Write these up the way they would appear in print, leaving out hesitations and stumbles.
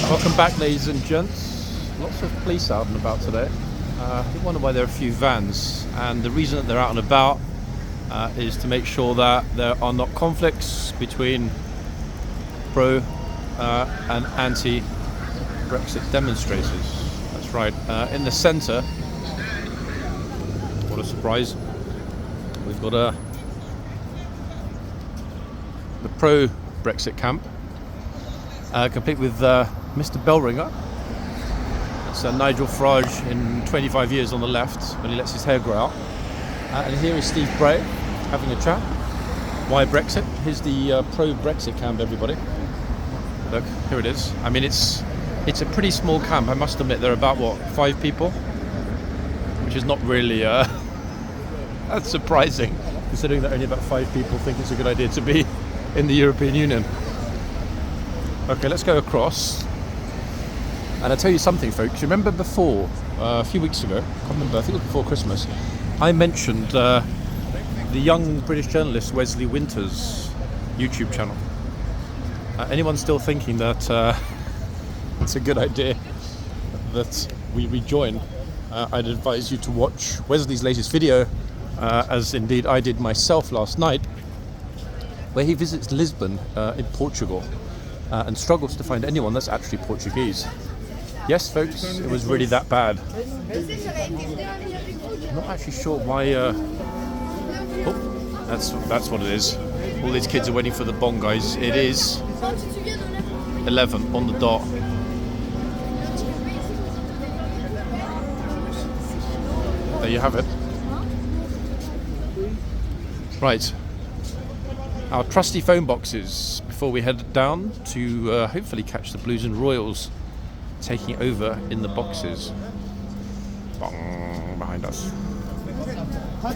Welcome back, ladies and gents. Lots of police out and about today. I wonder why there are a few vans, and the reason that they're out and about is to make sure that there are not conflicts between pro and anti-Brexit demonstrators. That's right. In the centre, what a surprise, we've got the pro-Brexit camp, complete with Mr. Bellringer. It's Nigel Farage in 25 years on the left when he lets his hair grow out. And here is Steve Bray having a chat. Why Brexit? Here's the pro-Brexit camp, everybody. Look, here it is. I mean, it's a pretty small camp. I must admit, there are about, 5 people? Which is not really that's surprising, considering that only about 5 people think it's a good idea to be in the European Union. Okay, let's go across. And I'll tell you something, folks. Remember before, a few weeks ago, I can't remember, I think it was before Christmas, I mentioned the young British journalist Wesley Winter's YouTube channel. Anyone still thinking that it's a good idea that we rejoin? I'd advise you to watch Wesley's latest video, as indeed I did myself last night, where he visits Lisbon in Portugal and struggles to find anyone that's actually Portuguese. Yes, folks, it was really that bad. I'm not actually sure why. That's what it is. All these kids are waiting for the bong, guys. It is 11 on the dot. There you have it. Right. Our trusty phone boxes before we head down to hopefully catch the Blues and Royals taking over in the boxes. Bong, behind us. No,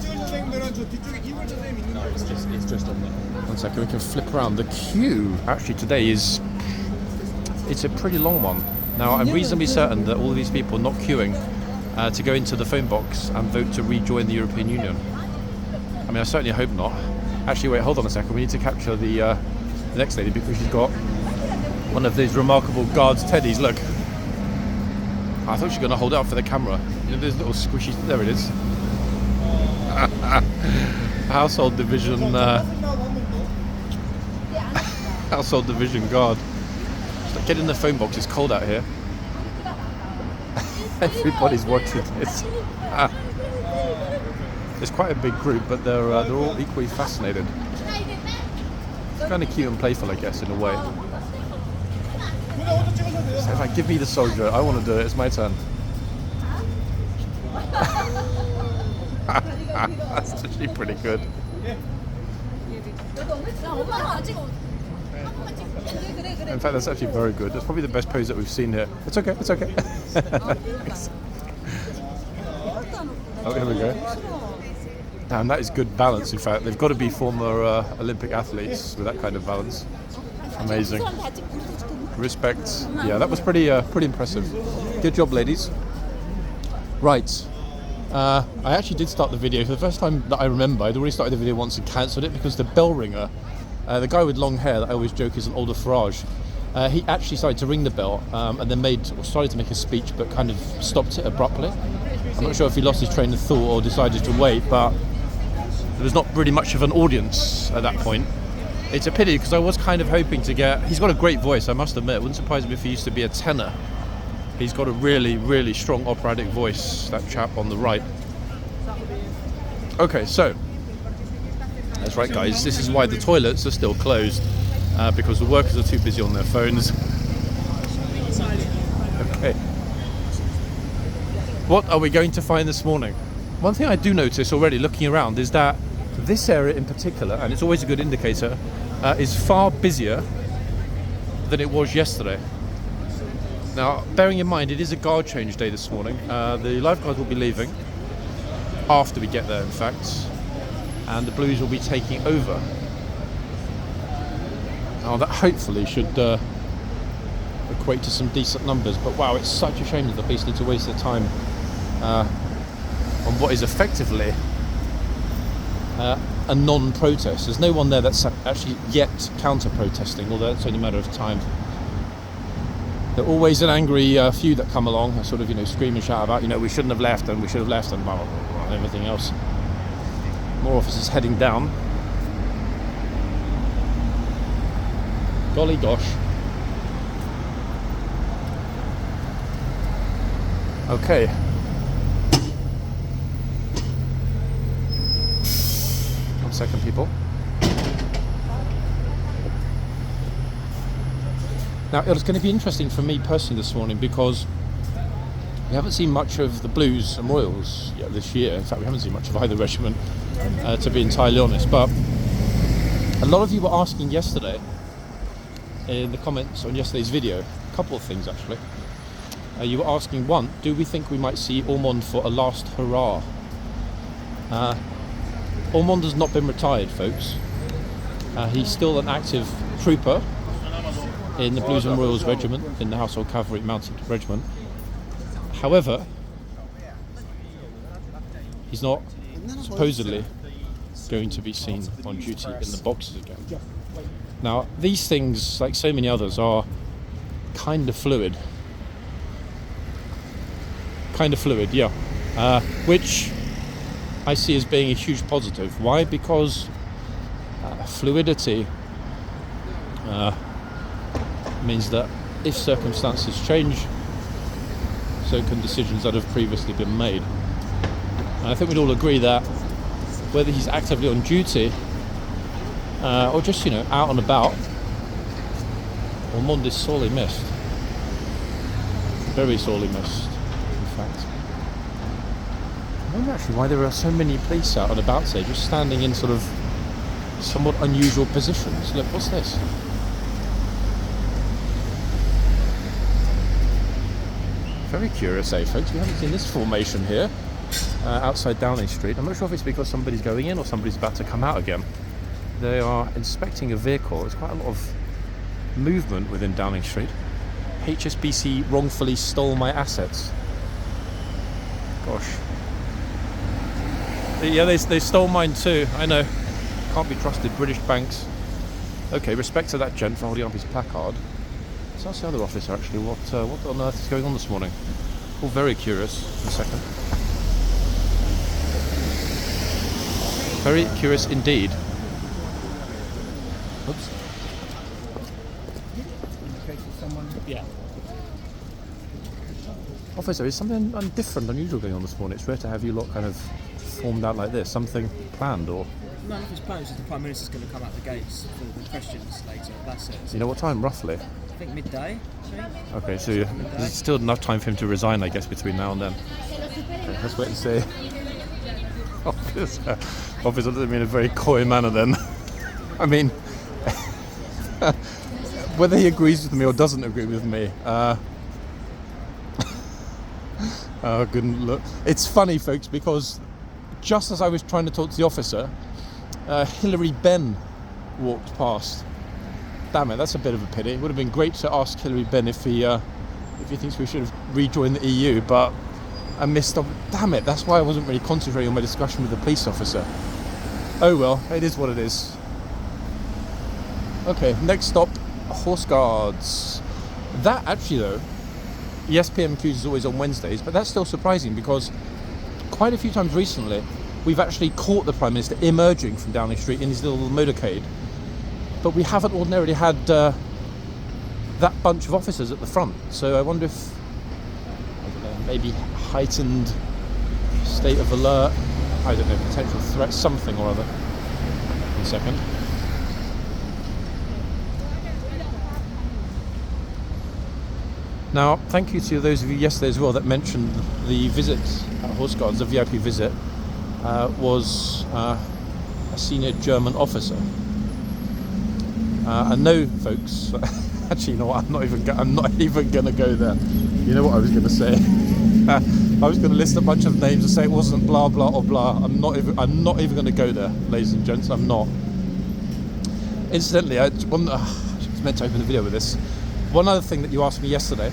it's just on there. 1 second, we can flip around. The queue actually today it's a pretty long one. Now I'm reasonably certain that all of these people are not queuing to go into the phone box and vote to rejoin the European Union. I mean, I certainly hope not. Actually, wait, hold on a second. We need to capture the next lady because she's got one of these remarkable guards teddies. Look. I thought she was going to hold it up for the camera. You know, there's little squishy... There it is. Household division... Household division guard. Like, get in the phone box. It's cold out here. Everybody's watching this. It's quite a big group, but they're all equally fascinated. It's kind of cute and playful, I guess, in a way. So if I give me the soldier, I want to do it. It's my turn. That's actually pretty good. In fact, that's actually very good. That's probably the best pose that we've seen here. It's okay. It's okay. Oh, here we go. Damn, that is good balance. In fact, they've got to be former Olympic athletes with that kind of balance. Amazing. Respect. Yeah, that was pretty impressive. Good job, ladies. Right. I actually did start the video for the first time that I remember. I'd already started the video once and cancelled it because the bell ringer, the guy with long hair that I always joke is an older Farage, he actually started to ring the bell and then started to make a speech but kind of stopped it abruptly. I'm not sure if he lost his train of thought or decided to wait, but there was not really much of an audience at that point. It's a pity because I was kind of hoping to get... He's got a great voice, I must admit. It wouldn't surprise me if he used to be a tenor. He's got a really, really strong operatic voice, that chap on the right. Okay, so... That's right, guys. This is why the toilets are still closed. Because the workers are too busy on their phones. Okay. What are we going to find this morning? One thing I do notice already looking around is that this area in particular, and it's always a good indicator, is far busier than it was yesterday. Now, bearing in mind, it is a guard change day this morning. The lifeguards will be leaving after we get there, in fact, and the Blues will be taking over. Now, that hopefully should equate to some decent numbers, but wow, it's such a shame that the police need to waste their time on what is effectively a non-protest. There's no one there that's actually yet counter-protesting, although it's only a matter of time. There are always an angry few that come along and sort of, scream and shout about, we shouldn't have left and we should have left and blah, blah, blah, blah, and everything else. More officers heading down. Golly gosh. Okay. One second, people. Now, it was going to be interesting for me personally this morning because we haven't seen much of the Blues and Royals yet this year. In fact, we haven't seen much of either regiment, to be entirely honest. But a lot of you were asking yesterday in the comments on yesterday's video, a couple of things actually. You were asking, one, do we think we might see Ormond for a last hurrah? Ormond has not been retired, folks. He's still an active trooper in the Blues and Royals Regiment, in the Household Cavalry Mounted Regiment. However, he's not supposedly going to be seen on duty in the boxes again. Now, these things, like so many others, are kind of fluid. Which I see as being a huge positive. Why? Because fluidity means that if circumstances change, so can decisions that have previously been made. And I think we'd all agree that whether he's actively on duty or just, out and about, Ormond is sorely missed. Very sorely missed, in fact. I wonder actually why there are so many police out and about today, just standing in sort of somewhat unusual positions. Look, what's this? Very curious, folks? We haven't seen this formation here outside Downing Street. I'm not sure if it's because somebody's going in or somebody's about to come out again. They are inspecting a vehicle. There's quite a lot of movement within Downing Street. HSBC wrongfully stole my assets. Gosh. Yeah, they stole mine too. I know. Can't be trusted. British banks. Okay, respect to that gent for holding up his placard. So that's the other officer actually. What on earth is going on this morning? All very curious. In a second. Very curious indeed. Oops. Yeah. Officer, is something different, unusual going on this morning? It's rare to have you lot kind of formed out like this. Something planned or? No, nothing's planned. It's just the Prime Minister's going to come out the gates for the questions later. That's it. You know what time, roughly? I think midday. Okay, so there's still enough time for him to resign, I guess, between now and then. Okay, let's wait and see. Officer doesn't mean a very coy manner then. I mean, whether he agrees with me or doesn't agree with me. Oh, good look. It's funny, folks, because just as I was trying to talk to the officer, Hilary Benn walked past. Damn it, that's a bit of a pity. It would have been great to ask Hilary Benn if he thinks we should have rejoined the EU, but I missed up. Damn it, that's why I wasn't really concentrating on my discussion with the police officer. Oh well, it is what it is. Okay, next stop, horseguards. That actually though, yes, PMQs is always on Wednesdays, but that's still surprising because quite a few times recently we've actually caught the Prime Minister emerging from Downing Street in his little motorcade, but we haven't ordinarily had that bunch of officers at the front. So I wonder if, I don't know, maybe heightened state of alert, I don't know, potential threat, something or other. One second. Now, thank you to those of you yesterday as well that mentioned the visit at Horseguards, the VIP visit, was a senior German officer. And no, folks, actually, you know what? I'm not even going to go there. You know what I was going to say? I was going to list a bunch of names and say it wasn't blah blah or blah. I'm not even going to go there, ladies and gents. I'm not. Incidentally, I was meant to open the video with this. One other thing that you asked me yesterday,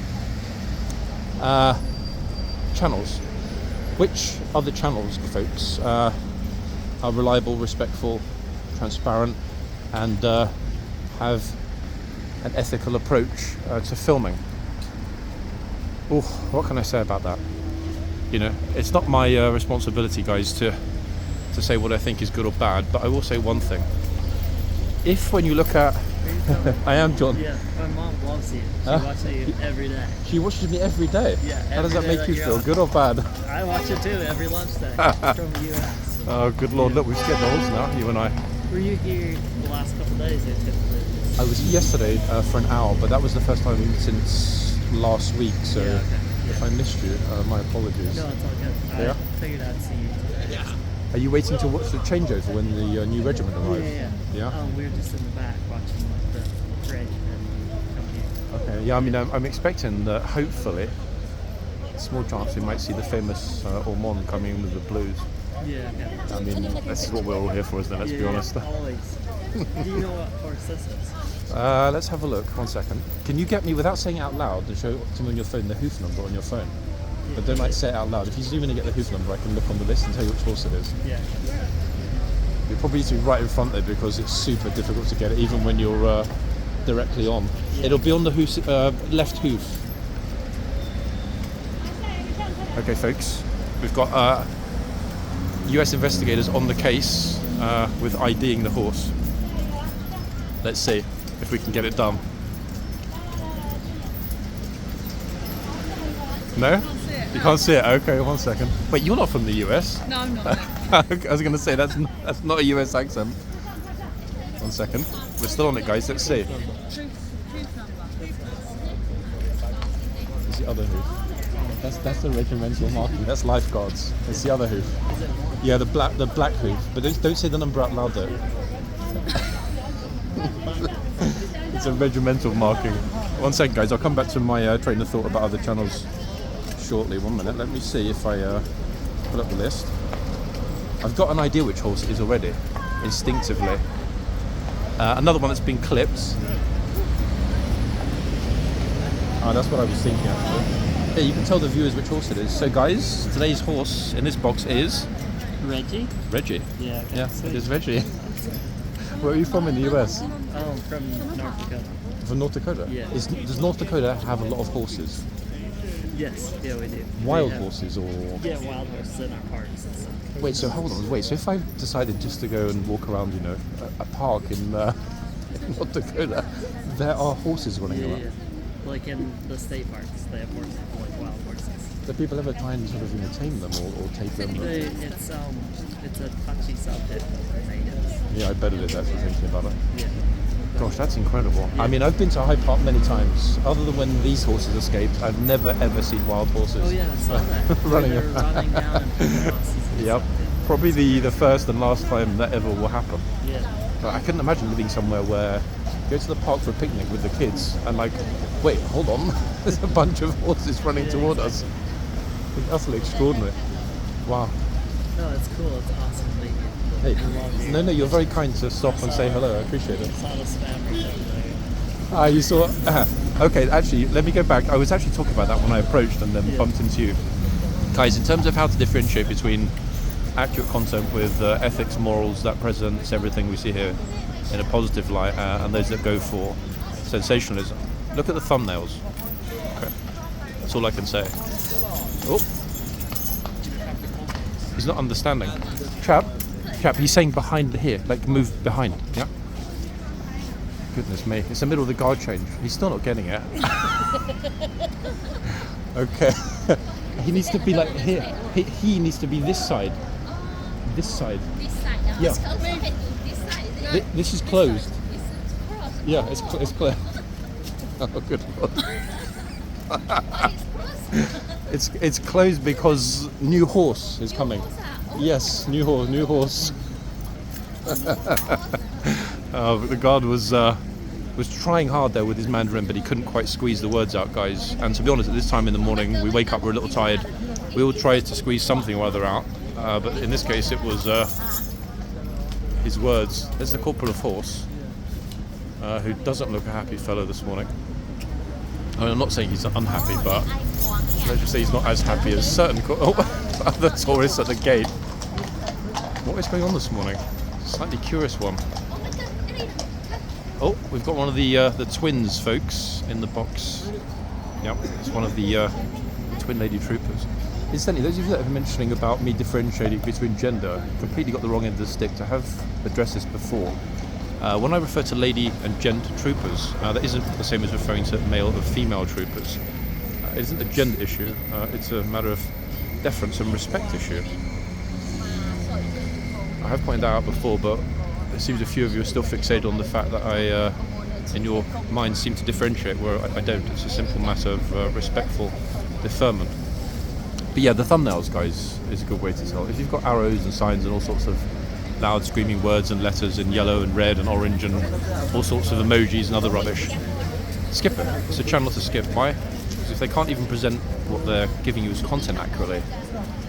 channels. Which of the channels, folks, are reliable, respectful, transparent, and have an ethical approach to filming? Oh, what can I say about that? You know, it's not my responsibility, guys, to say what I think is good or bad, but I will say one thing. If when you look at... I am John. Yeah, my mom loves you. She watches you every day. She watches me every day? Yeah. How does that make you feel, good or bad? I watch it too, every lunch day from the US. Oh, good lord, look, we've skipped the horse now, you and I. Were you here the last couple of days? I was here yesterday for an hour, but that was the first time since last week, so if I missed you, my apologies. No, it's all good. I figured I'd see you today. Are you waiting to watch the changeover when the new regiment arrives? Yeah. We were just in the back watching the parade and come here. Okay, yeah, I mean, I'm expecting that hopefully, small chance we might see the famous Ormond coming in with the blues. Yeah, okay. I mean, this is what we're all here for, isn't it? Let's be honest. Always. Do you know what horse this is? Let's have a look, 1 second. Can you get me, without saying it out loud, and show to me on your phone the hoof number on your phone? But don't like say it out loud. If you zoom in and get the hoof number, I can look on the list and tell you which horse it is. Yeah. You probably need to be right in front there because it's super difficult to get it, even when you're directly on. Yeah. It'll be on the hoof, left hoof. Okay, folks, we've got US investigators on the case with IDing the horse. Let's see if we can get it done. No? You can't see it? Okay, 1 second. Wait, you're not from the US? No, I'm not. I was going to say, that's not a US accent. 1 second. We're still on it, guys. Let's see. It's the other hoof. That's the regimental marking. That's lifeguards. It's the other hoof. Yeah, the black hoof. But don't say the number out loud, though. It's a regimental marking. 1 second, guys. I'll come back to my train of thought about other channels shortly. 1 minute. Let me see if I pull up the list. I've got an idea which horse it is already, instinctively. Another one that's been clipped. Oh, that's what I was thinking, actually. Yeah, you can tell the viewers which horse it is. So, guys, today's horse in this box is... Reggie? Reggie? Yeah. Okay. Yeah, it is Reggie. Where are you from in the US? Oh, from North Dakota. From North Dakota? Yeah. Does North Dakota have a lot of horses? Yes, yeah, we do. Wild horses or...? Yeah, wild horses in our parks and stuff. Wait, so hold on, so if I decided just to go and walk around, you know, a park in North Dakota, there are horses running around? Yeah. Like in the state parks, they have horses, like wild horses. Do people ever try and sort of tame them or take them? It's a touchy subject for natives. Yeah, I bet it is actually thinking about it. Yeah. Gosh, that's incredible. Yeah. I mean, I've been to Hyde Park many times. Other than when these horses escaped, I've never ever seen wild horses. Oh yeah, I saw that. running They're running down and Yep. Probably the first and last time that ever will happen. Yeah. But I couldn't imagine living somewhere where you go to the park for a picnic with the kids and like, wait, hold on, there's a bunch of horses running toward us. It's utterly extraordinary. Wow. No, it's cool. It's awesome to meet you. Hey, I love you. no, you're very kind to stop and say hello. I appreciate it. I saw the spammers over Ah, you saw. Okay, actually, let me go back. I was actually talking about that when I approached and then bumped into you. Guys, in terms of how to differentiate between accurate content with ethics, morals, that presents everything we see here in a positive light, and those that go for sensationalism, look at the thumbnails. Okay, that's all I can say. Oh, he's not understanding. Chap, he's saying behind here, like move behind. Yeah. Goodness me, it's the middle of the guard change. He's still not getting it. Okay. He needs to be like here. He needs to be this side. This side. This side. No, Yeah. it's closed. Move it. This side. Isn't it? This is closed. It's crossed. Yeah, it's closed. Oh, good lord. It's closed because new horse is coming. Yes, new horse. The guard was trying hard there with his Mandarin, but he couldn't quite squeeze the words out, guys. And to be honest, at this time in the morning, we wake up, we're a little tired. We all try to squeeze something or other out, but in this case, it was his words. There's the corporal of horse, who doesn't look a happy fellow this morning. I mean, I'm not saying he's unhappy, but let's just say he's not as happy as certain other tourists at the gate. What is going on this morning? Slightly curious one. Oh, we've got one of the twins, folks, in the box. Yep, it's one of the twin lady troopers. Incidentally, those of you that are mentioning about me differentiating between gender completely got the wrong end of the stick. To have addressed this before, when I refer to lady and gent troopers, that isn't the same as referring to male or female troopers. It isn't a gender issue, it's a matter of deference and respect issue. I have pointed that out before, but it seems a few of you are still fixated on the fact that I, in your mind, seem to differentiate where I don't. It's a simple matter of respectful deferment. But yeah, the thumbnails, guys, is a good way to tell. If you've got arrows and signs and all sorts of loud screaming words and letters in yellow and red and orange and all sorts of emojis and other rubbish, skip it. It's a channel to skip. Why? Because if they can't even present what they're giving you as content accurately,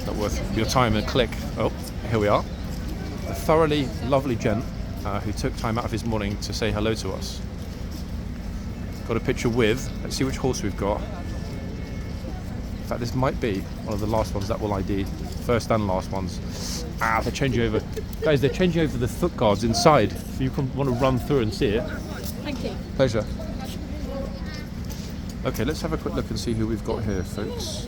not worth your time and click. Oh, here we are. A thoroughly lovely gent who took time out of his morning to say hello to us. Got a picture with, let's see which horse we've got. In fact, this might be one of the last ones that will ID. First and last ones. They're changing over. Guys, they're changing over the foot guards inside. If you want to run through and see it. Thank you. Pleasure. Okay, let's have a quick look and see who we've got here, folks.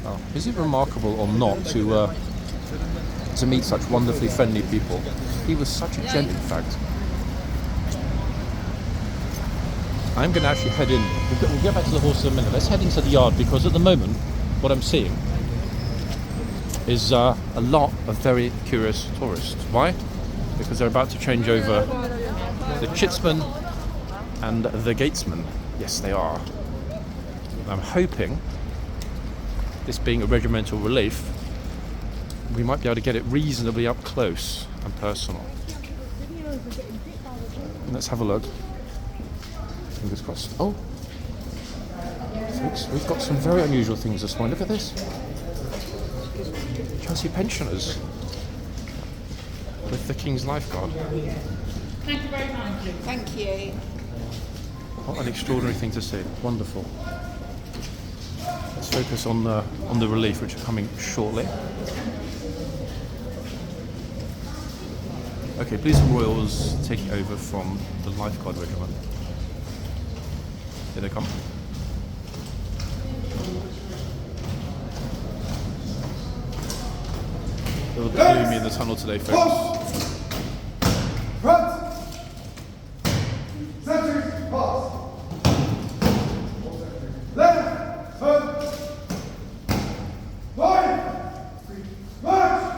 Oh, is it remarkable or not to meet such wonderfully friendly people? He was such a gent, in fact. I'm going to actually head in. We'll get back to the horse in a minute. Let's head into the yard, because at the moment, what I'm seeing is a lot of very curious tourists. Why? Because they're about to change over the chitsman and the gatesman. Yes, they are. I'm hoping, this being a regimental relief, we might be able to get it reasonably up close and personal. Let's have a look. Fingers crossed. Oh, folks, we've got some very unusual things this morning. Look at this. Chelsea pensioners with the King's Lifeguard. Thank you very much. Thank you. What an extraordinary thing to see. Wonderful. Let's focus on the relief, which are coming shortly. Okay, Blues&Royals taking over from the Lifeguard Regiment. Here they come. A little bit gloomy in the tunnel today, folks. Front! Center! Pause! Left! Turn! Line! March!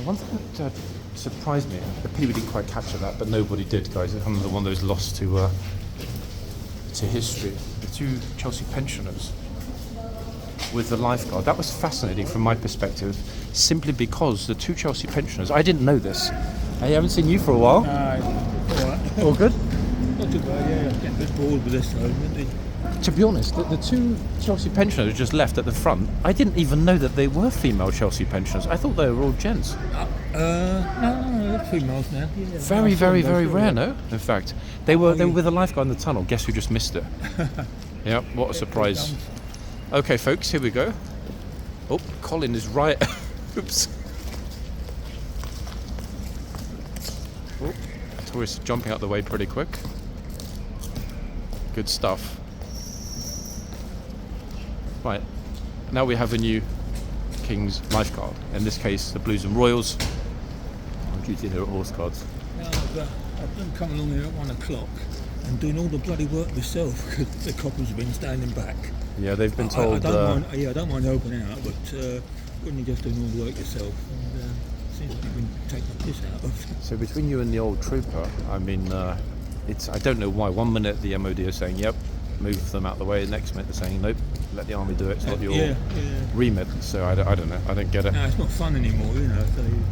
One thing that surprised me, the people didn't quite capture that, but nobody did, guys. It's one of those lost to history. The two Chelsea pensioners with the lifeguard. That was fascinating from my perspective, simply because the two Chelsea pensioners, I didn't know this. I haven't seen you for a while. Alright. All good? Not too bad, yeah. Getting a bit bored with this though, isn't it? To be honest, the two Chelsea pensioners just left at the front. I didn't even know that they were female Chelsea pensioners. I thought they were all gents. No, they're females now. Yeah, Very, very, very rare, no? In fact, they were with a lifeguard in the tunnel. Guess who just missed it? Yeah, what a surprise. Okay, folks, here we go. Oh, Colin is right. Oops. Oh, tourists jumping out the way pretty quick. Good stuff. Right, now we have a new King's Lifeguard. In this case, the Blues&Royals. On duty here at Horseguards. No, but I've been coming along here at 1 o'clock and doing all the bloody work myself because the coppers have been standing back. Yeah, they've been told. I don't mind helping out, but when you're just doing all the work yourself, and seems like you've been taking the piss out of. So between you and the old trooper, I mean, it's, I don't know why. One minute the MOD are saying, yep, move them out of the way. The next minute they're saying, nope, let the army do it. It's not your remit. So I don't know. I don't get it. No, it's not fun anymore, you know. So you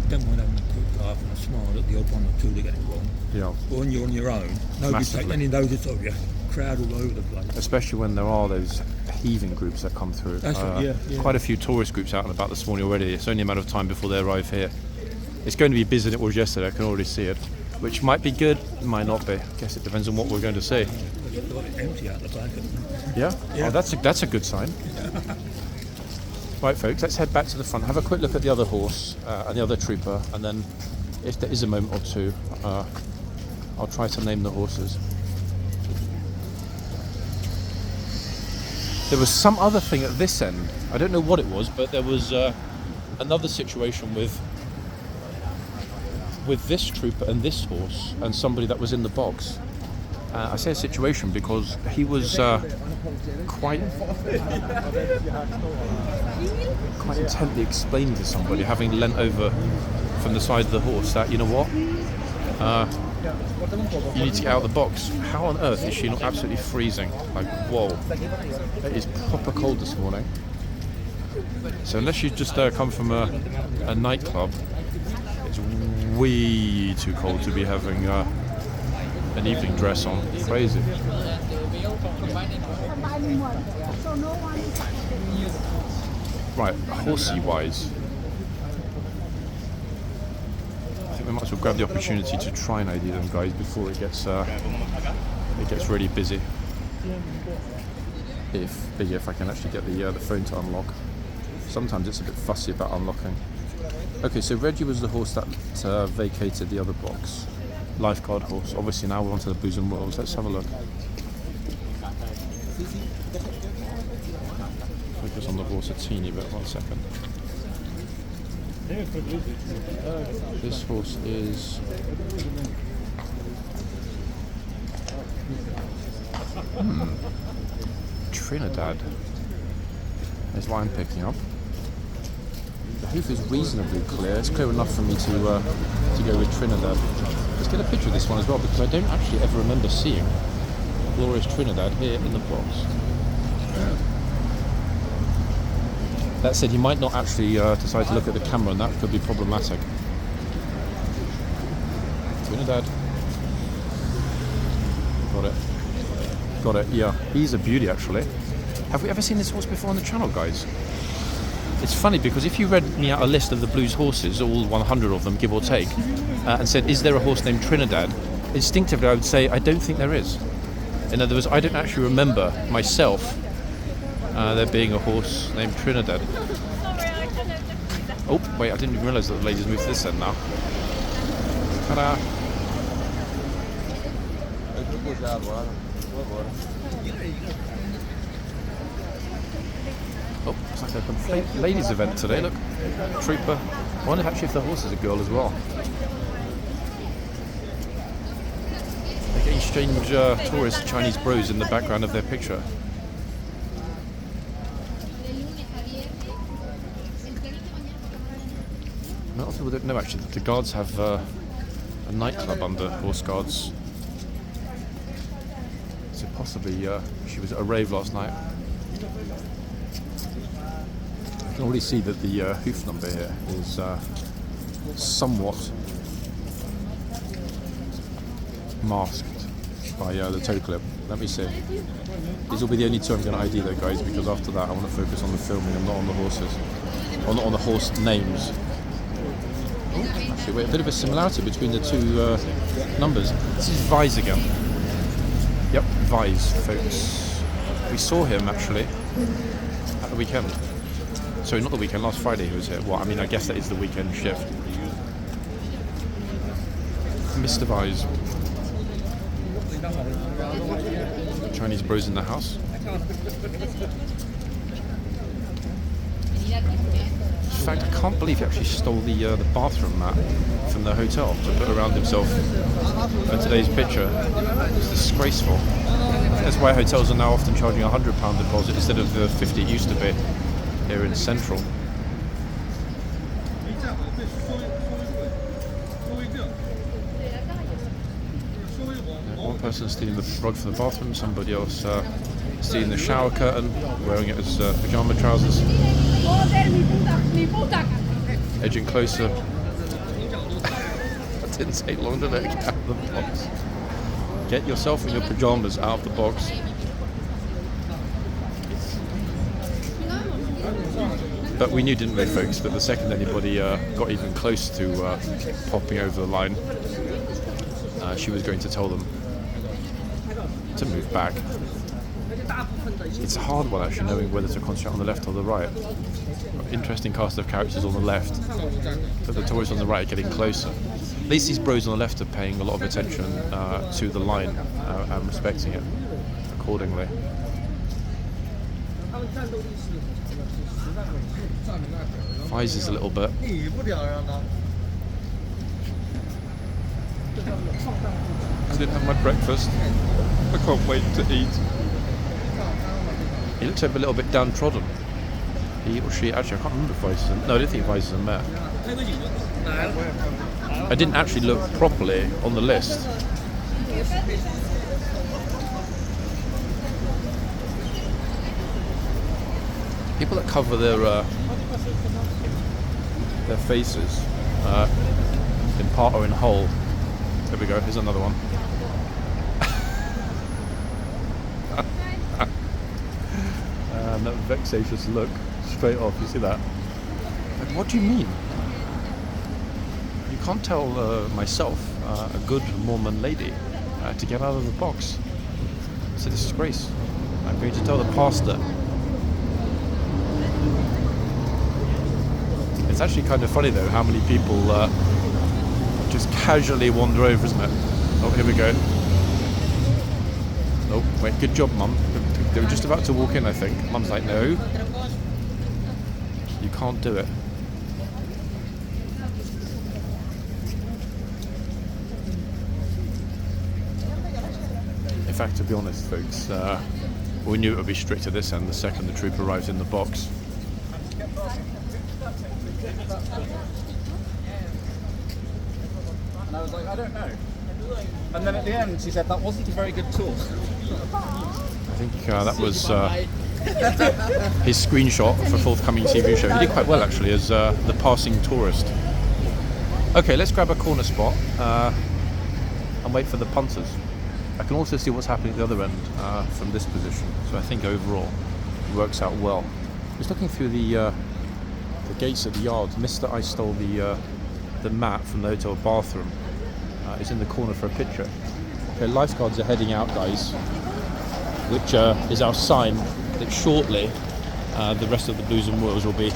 don't mind having a quick laugh and a smile at the odd one or two that get it wrong. Yeah. But when you're on your own, nobody's taking any notice of you. Crowd all over the place. Especially when there are those heaving groups that come through. That's right, yeah. Quite a few tourist groups out and about this morning already. It's only a matter of time before they arrive here. It's going to be busier than it was yesterday. I can already see it, which might be good, might not be. I guess it depends on what we're going to see. They've got it empty out the back. Yeah? Yeah. Oh, that's a good sign. Right, folks, let's head back to the front. Have a quick look at the other horse and the other trooper, and then if there is a moment or two, I'll try to name the horses. There was some other thing at this end. I don't know what it was, but there was another situation with this trooper and this horse and somebody that was in the box. I say a situation because he was quite intently explaining to somebody, having leant over from the side of the horse, that, you know what, you need to get out of the box. How on earth is she not absolutely freezing? Like, whoa, it is proper cold this morning. So unless you just come from a nightclub, it's way too cold to be having an evening dress on. Crazy. Right, horsey wise, I think we might as well grab the opportunity to try and ID them guys before it gets really busy. If I can actually get the phone to unlock. Sometimes it's a bit fussy about unlocking. Okay, so Reggie was the horse that vacated the other box. Lifeguard horse. Obviously now we're on to the Blues and Royals. Let's have a look. Focus on the horse a teeny bit, 1 second. This horse is... Trinidad is what I'm picking up. The hoof is reasonably clear. It's clear enough for me to go with Trinidad. Let's get a picture of this one as well, because I don't actually ever remember seeing glorious Trinidad here in the box. That said, he might not actually decide to look at the camera, and that could be problematic. Trinidad. Got it, yeah. He's a beauty, actually. Have we ever seen this horse before on the channel, guys? It's funny because if you read me out a list of the Blues horses, all 100 of them, give or take, and said, is there a horse named Trinidad? Instinctively, I would say, I don't think there is. In other words, I don't actually remember myself there being a horse named Trinidad. Oh, wait, I didn't even realise that the ladies moved to this end now. Ta-da! Oh, it's like a complete ladies event today, look. Trooper. I wonder actually if the horse is a girl as well. They're getting strange tourist Chinese bros in the background of their picture. A lot of people don't know actually that the guards have a nightclub under horse guards. So possibly she was at a rave last night. I can already see that the hoof number here is somewhat masked by the toe clip. Let me see. These will be the only two I'm going to ID though, guys, because after that I want to focus on the filming and not on the horses. Or not on the horse names. Actually, wait, a bit of a similarity between the two numbers. This is Vise again. Yep, Vise, folks. We saw him actually at the weekend. Sorry, not the weekend, last Friday he was here. Well, I mean, I guess that is the weekend shift. Mr. Vise. Chinese bros in the house. In fact, I can't believe he actually stole the bathroom mat from the hotel to put around himself for today's picture. It's disgraceful. That's why hotels are now often charging a £100 deposit instead of the 50 it used to be here in Central. One person stealing the rug from the bathroom, somebody else stealing the shower curtain, wearing it as pyjama trousers. Edging closer. That didn't take long to get out of the box. Get yourself and your pyjamas out of the box. But we knew, didn't we, folks, that the second anybody got even close to popping over the line, she was going to tell them to move back. It's a hard one actually, knowing whether to concentrate on the left or the right. Interesting cast of characters on the left, but the tourists on the right are getting closer. At least these bros on the left are paying a lot of attention to the line and respecting it accordingly. Rises a little bit. I didn't have my breakfast. I can't wait to eat. He looks a little bit downtrodden. He or she, actually I can't remember if Vice is no, I don't think Vice is a mare. I didn't actually look properly on the list. People that cover their faces in part or in whole. There we go, here's another one. And that vexatious look straight off, you see that? Like, what do you mean? You can't tell myself, a good Mormon lady, to get out of the box. It's a disgrace. I'm going to tell the pastor. It's actually kind of funny though how many people just casually wander over, isn't it? Oh, here we go. Oh, wait, good job, Mum. They were just about to walk in, I think. Mum's like, no. You can't do it. In fact, to be honest, folks, we knew it would be strict at this end the second the troop arrives in the box. And I was like, I don't know. And then at the end, she said, that wasn't a very good talk. I think that was his screenshot for a forthcoming TV show. He did quite well, actually, as the passing tourist. Okay, let's grab a corner spot and wait for the punters. I can also see what's happening at the other end from this position, so I think overall it works out well. Just looking through the gates at the yard, missed that I stole the mat from the hotel bathroom. It's in the corner for a picture. Okay, lifeguards are heading out, guys, which is our sign that shortly the rest of the Blues and Royals will be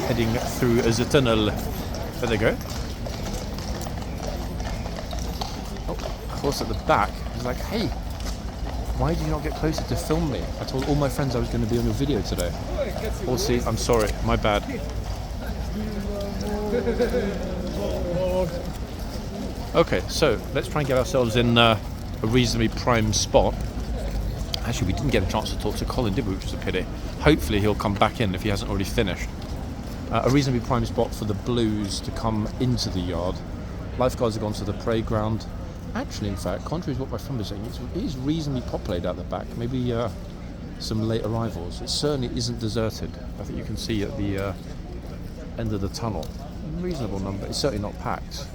heading through the tunnel. There they go. Oh, of course at the back, he's like, hey, why did you not get closer to film me? I told all my friends I was going to be on your video today. Oh, see, I'm sorry, my bad. Okay, so let's try and get ourselves in a reasonably prime spot. Actually, we didn't get a chance to talk to Colin, did we? Which is a pity. Hopefully he'll come back in if he hasn't already finished. A reasonably prime spot for the Blues to come into the yard. Lifeguards have gone to the parade ground. Actually, in fact, contrary to what my friend was saying, it is reasonably populated out the back. Maybe some late arrivals. It certainly isn't deserted. I think you can see at the end of the tunnel. Reasonable number. It's certainly not packed.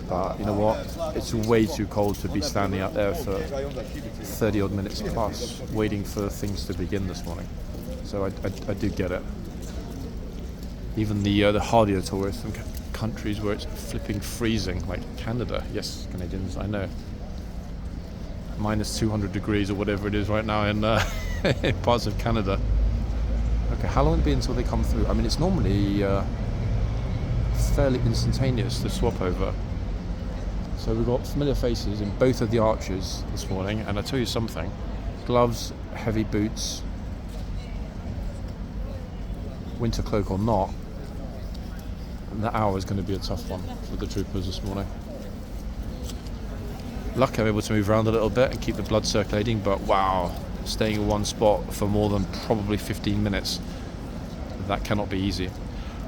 But you know what? It's way too cold to be standing out there for 30 odd minutes plus waiting for things to begin this morning. So I do get it. Even the hardier tourists from countries where it's flipping freezing, like Canada. Yes, Canadians, I know. Minus 200 degrees or whatever it is right now in parts of Canada. Okay, how long will it be until they come through? I mean, it's normally fairly instantaneous, the swap over. So we've got familiar faces in both of the arches this morning, and I tell you something, gloves, heavy boots, winter cloak or not, and that hour is going to be a tough one for the troopers this morning. Luckily I'm able to move around a little bit and keep the blood circulating, but wow, staying in one spot for more than probably 15 minutes, that cannot be easy.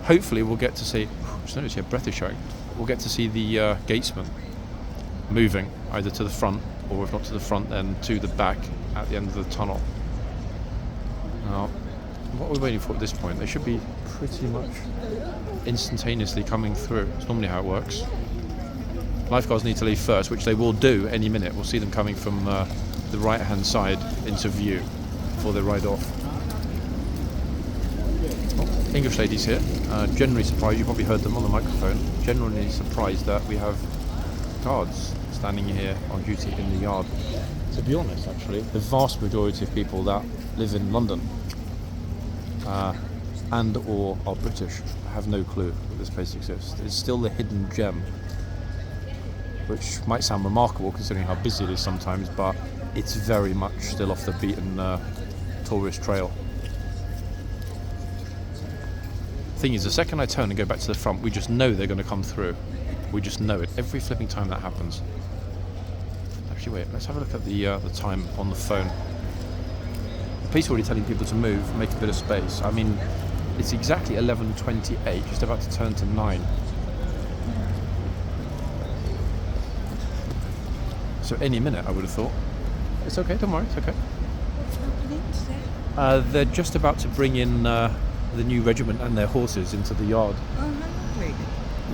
Hopefully we'll get to see, just noticed here, breath is showing, we'll get to see the gatesman moving either to the front, or if not to the front then to the back at the end of the tunnel. Now, what are we waiting for at this point? They should be pretty much instantaneously coming through. It's normally how it works. Lifeguards need to leave first, which they will do any minute. We'll see them coming from the right hand side into view before they ride off. Oh, English ladies here. Generally surprised, you probably heard them on the microphone, generally surprised that we have guards standing here on duty in the yard. To be honest, actually, the vast majority of people that live in London and or are British have no clue that this place exists. It's still the hidden gem which might sound remarkable considering how busy it is sometimes, but it's very much still off the beaten tourist trail. Thing is, the second I turn and go back to the front, we just know they're going to come through. We just know it every flipping time that happens. Actually, wait, let's have a look at the time on the phone. The police are already telling people to move, make a bit of space. I mean, it's exactly 11:28, just about to turn to 9. So any minute, I would have thought. It's okay, don't worry, it's okay. What's happening today? They're just about to bring in the new regiment and their horses into the yard. Oh, how lovely.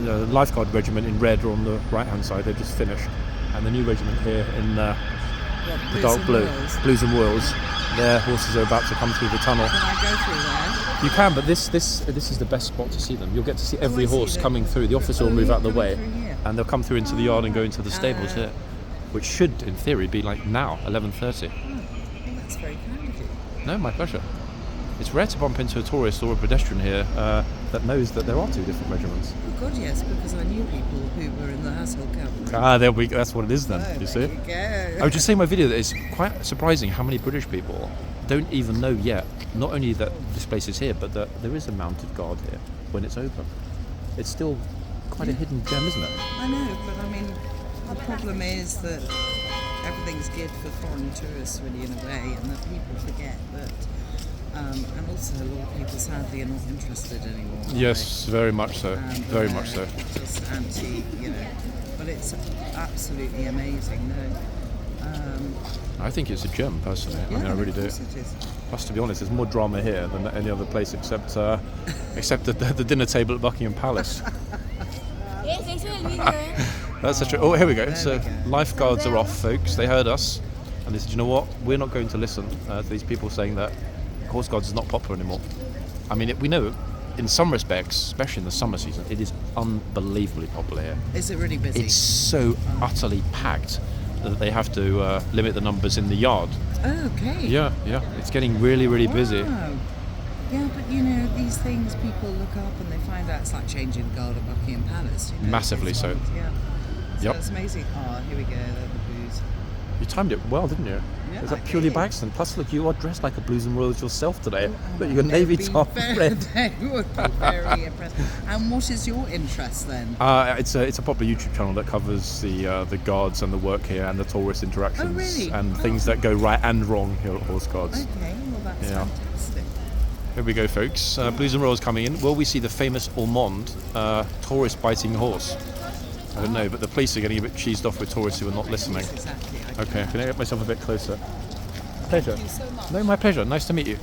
The lifeguard regiment in red are on the right-hand side, they've just finished. And the new regiment here in the dark blue, Blues and Royals, their horses are about to come through the tunnel. Can I go through there? You can, but this is the best spot to see them. You'll get to see every I see horse them. coming through. The officer will Oh, move you're out the coming way, through here. and they'll come through into the yard and go into the stables here, which should, in theory, be like now, 11:30. Well, that's very kind of you. No, my pleasure. It's rare to bump into a tourist or a pedestrian here that knows that there are two different regiments. Oh, God, yes, because I knew people who were in the household cavalry. Ah, there we go. That's what it is then. Oh, You see? there you I was just saying in my video that it's quite surprising how many British people don't even know yet, not only that this place is here, but that there is a mounted guard here when it's open. It's still quite a hidden gem, isn't it? I know, but I mean, the problem is that everything's geared for foreign tourists, really, in a way, and that people forget that. And also, a lot of people sadly are not interested anymore. are Yes, very much so. they? Very much so. Just anti, But it's absolutely amazing. I think it's a gem, personally. I mean, I of really do. course it is. Plus, to be honest, there's more drama here than any other place except the dinner table at Buckingham Palace. Yes, thanks for the video. That's such a... Oh, here we go. There So, we go. lifeguards are off, folks. They heard us. And they said, you know what? We're not going to listen to these people saying that horse guards is not popular anymore. I mean, we know, in some respects, especially in the summer season, it is unbelievably popular here. Is it really busy? It's so utterly packed that they have to limit the numbers in the yard. Oh, okay. Yeah. It's getting really, really busy. Wow. Yeah, but these things people look up and they find out it's like changing the guard at Buckingham Palace. Massively It's so. old, Yeah. So Yep. it's amazing. Oh, here we go. They're the blues. You timed it well, didn't you? Yeah, Is that I purely did. by accident? Plus, look, you are dressed like a Blues and Royals yourself today. Look, you got They'd navy be top very- red. They would be very impressed. And what is your interest then? It's a popular YouTube channel that covers the guards and the work here and the tourist interactions really? and Oh. things that go right and wrong here at Horse Guards. Okay, well that's Yeah. fantastic. Here we go, folks. Blues and Royals coming in. Will we see the famous Ormond tourist biting horse? I don't know, but the police are getting a bit cheesed off with tourists who are not listening. Yes, exactly. Okay, can I get myself a bit closer? Pleasure. Thank you so much. No, my pleasure. Nice to meet you.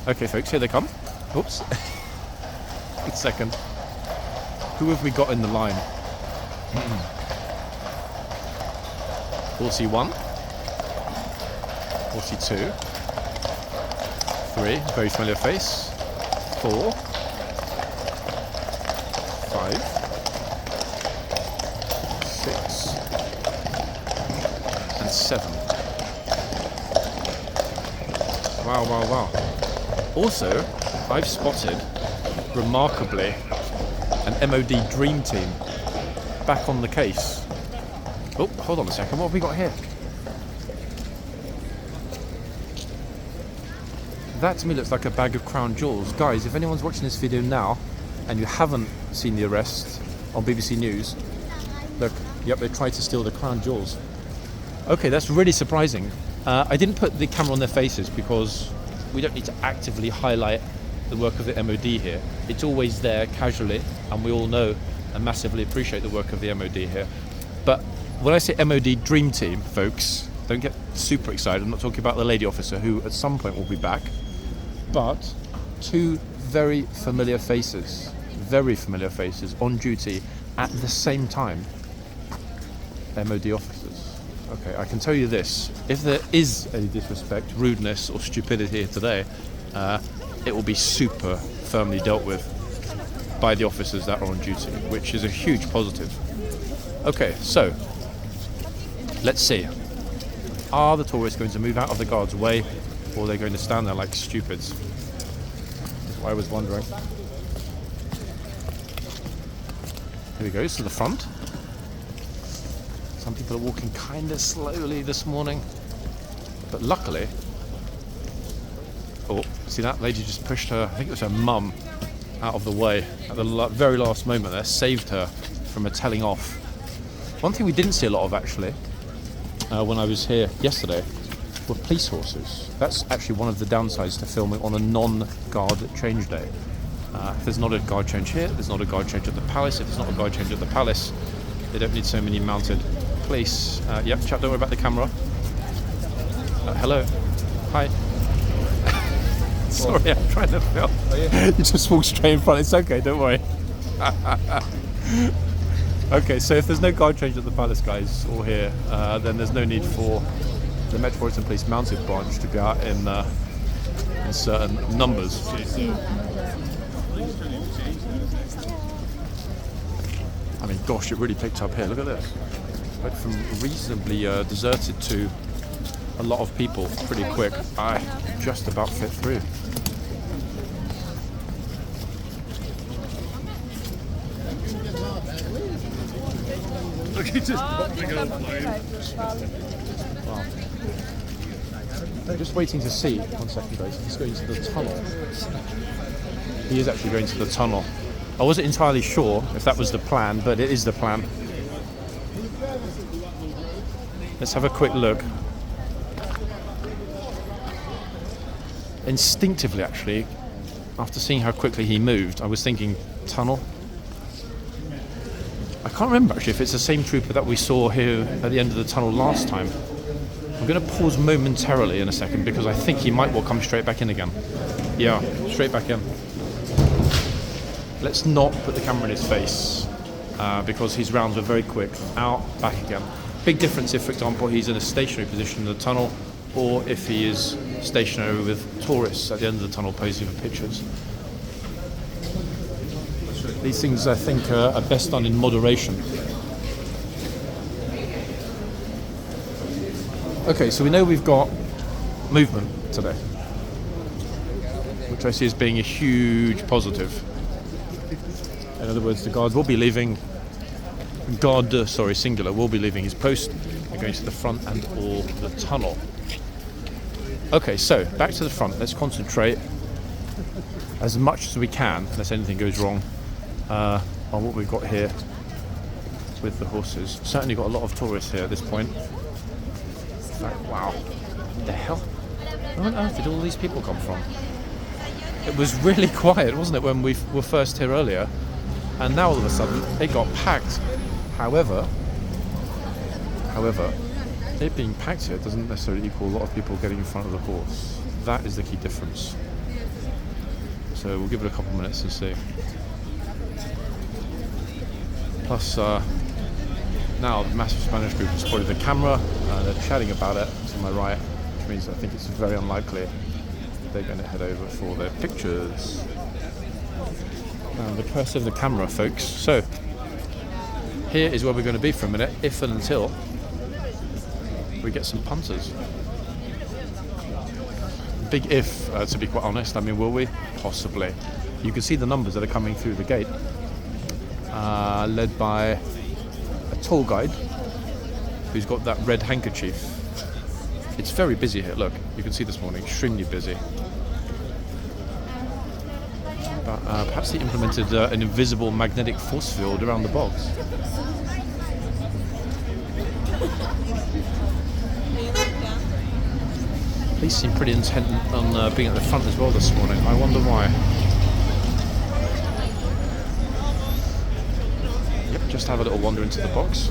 Okay, folks, here they come. Oops. 1 second. Who have we got in the line? Horsey 1. Horsey 2. 3. Very familiar face. 4. 5. 6. And 7. Wow. Also, I've spotted, remarkably, an MOD Dream Team back on the case. Oh, hold on a second, what have we got here? That to me looks like a bag of crown jewels. Guys, if anyone's watching this video now and you haven't seen the arrest on BBC News, look, yep, they tried to steal the crown jewels. Okay, that's really surprising. I didn't put the camera on their faces because we don't need to actively highlight the work of the MOD here. It's always there casually, and we all know and massively appreciate the work of the MOD here. But when I say MOD Dream Team, folks, don't get super excited. I'm not talking about the lady officer who at some point will be back, but two very familiar faces on duty at the same time. MOD officers. Okay, I can tell you this, if there is any disrespect, rudeness or stupidity here today, it will be super firmly dealt with by the officers that are on duty, which is a huge positive. Okay, so, let's see. Are the tourists going to move out of the guard's way, or are they going to stand there like stupids? That's what I was wondering. Here we go, to the front. Some people are walking kind of slowly this morning, but luckily, oh, see that lady just pushed her, I think it was her mum, out of the way at the very last moment there, saved her from a telling off. One thing we didn't see a lot of actually, when I was here yesterday, were police horses. That's actually one of the downsides to filming on a non-guard change day. If there's not a guard change here, there's not a guard change at the palace. If there's not a guard change at the palace, they don't need so many mounted police. Yep, chat, don't worry about the camera. Hello. Hi. Sorry, I'm trying to film. You just walk straight in front. It's okay, don't worry. Okay, so if there's no guard change at the palace, guys, or here, then there's no need for the Metropolitan Police Mounted Branch to go out in certain numbers. I mean, gosh, it really picked up here. Look at this. Went from reasonably deserted to a lot of people pretty quick. I just about fit through. Look, he just popped the gold plane. Wow. I'm just waiting to see. 1 second, guys. He's going to the tunnel. He is actually going to the tunnel. I wasn't entirely sure if that was the plan, but it is the plan. Let's have a quick look. Instinctively, actually, after seeing how quickly he moved, I was thinking tunnel. I can't remember actually if it's the same trooper that we saw here at the end of the tunnel last time. I'm going to pause momentarily in a second because I think he might well come straight back in again. Yeah, straight back in. Let's not put the camera in his face because his rounds are very quick. Out, back again. Big difference if, for example, he's in a stationary position in the tunnel or if he is stationary with tourists at the end of the tunnel posing for pictures. These things, I think, are best done in moderation. Okay, so we know we've got movement today, which I see as being a huge positive. In other words, the guard will be leaving, singular, will be leaving his post and going to the front and or the tunnel. Okay, so back to the front. Let's concentrate as much as we can, unless anything goes wrong, on what we've got here with the horses. Certainly got a lot of tourists here at this point. In fact, wow, what the hell? Where on earth did all these people come from? It was really quiet, wasn't it, when we were first here earlier? And now all of a sudden it got packed. However, it being packed here doesn't necessarily equal a lot of people getting in front of the horse. That is the key difference. So we'll give it a couple of minutes and see. Plus, now the massive Spanish group has spotted the camera. They're chatting about it to my right, which means I think it's very unlikely they're going to head over for their pictures. The curse of the camera, folks. So, here is where we're going to be for a minute, if and until we get some punters. Big if, to be quite honest. I mean, will we? Possibly. You can see the numbers that are coming through the gate, led by a tour guide who's got that red handkerchief. It's very busy here. Look, you can see this morning, extremely busy. But perhaps they implemented an invisible magnetic force field around the bogs. Police seem pretty intent on being at the front as well this morning. I wonder why. Yep, just have a little wander into the box.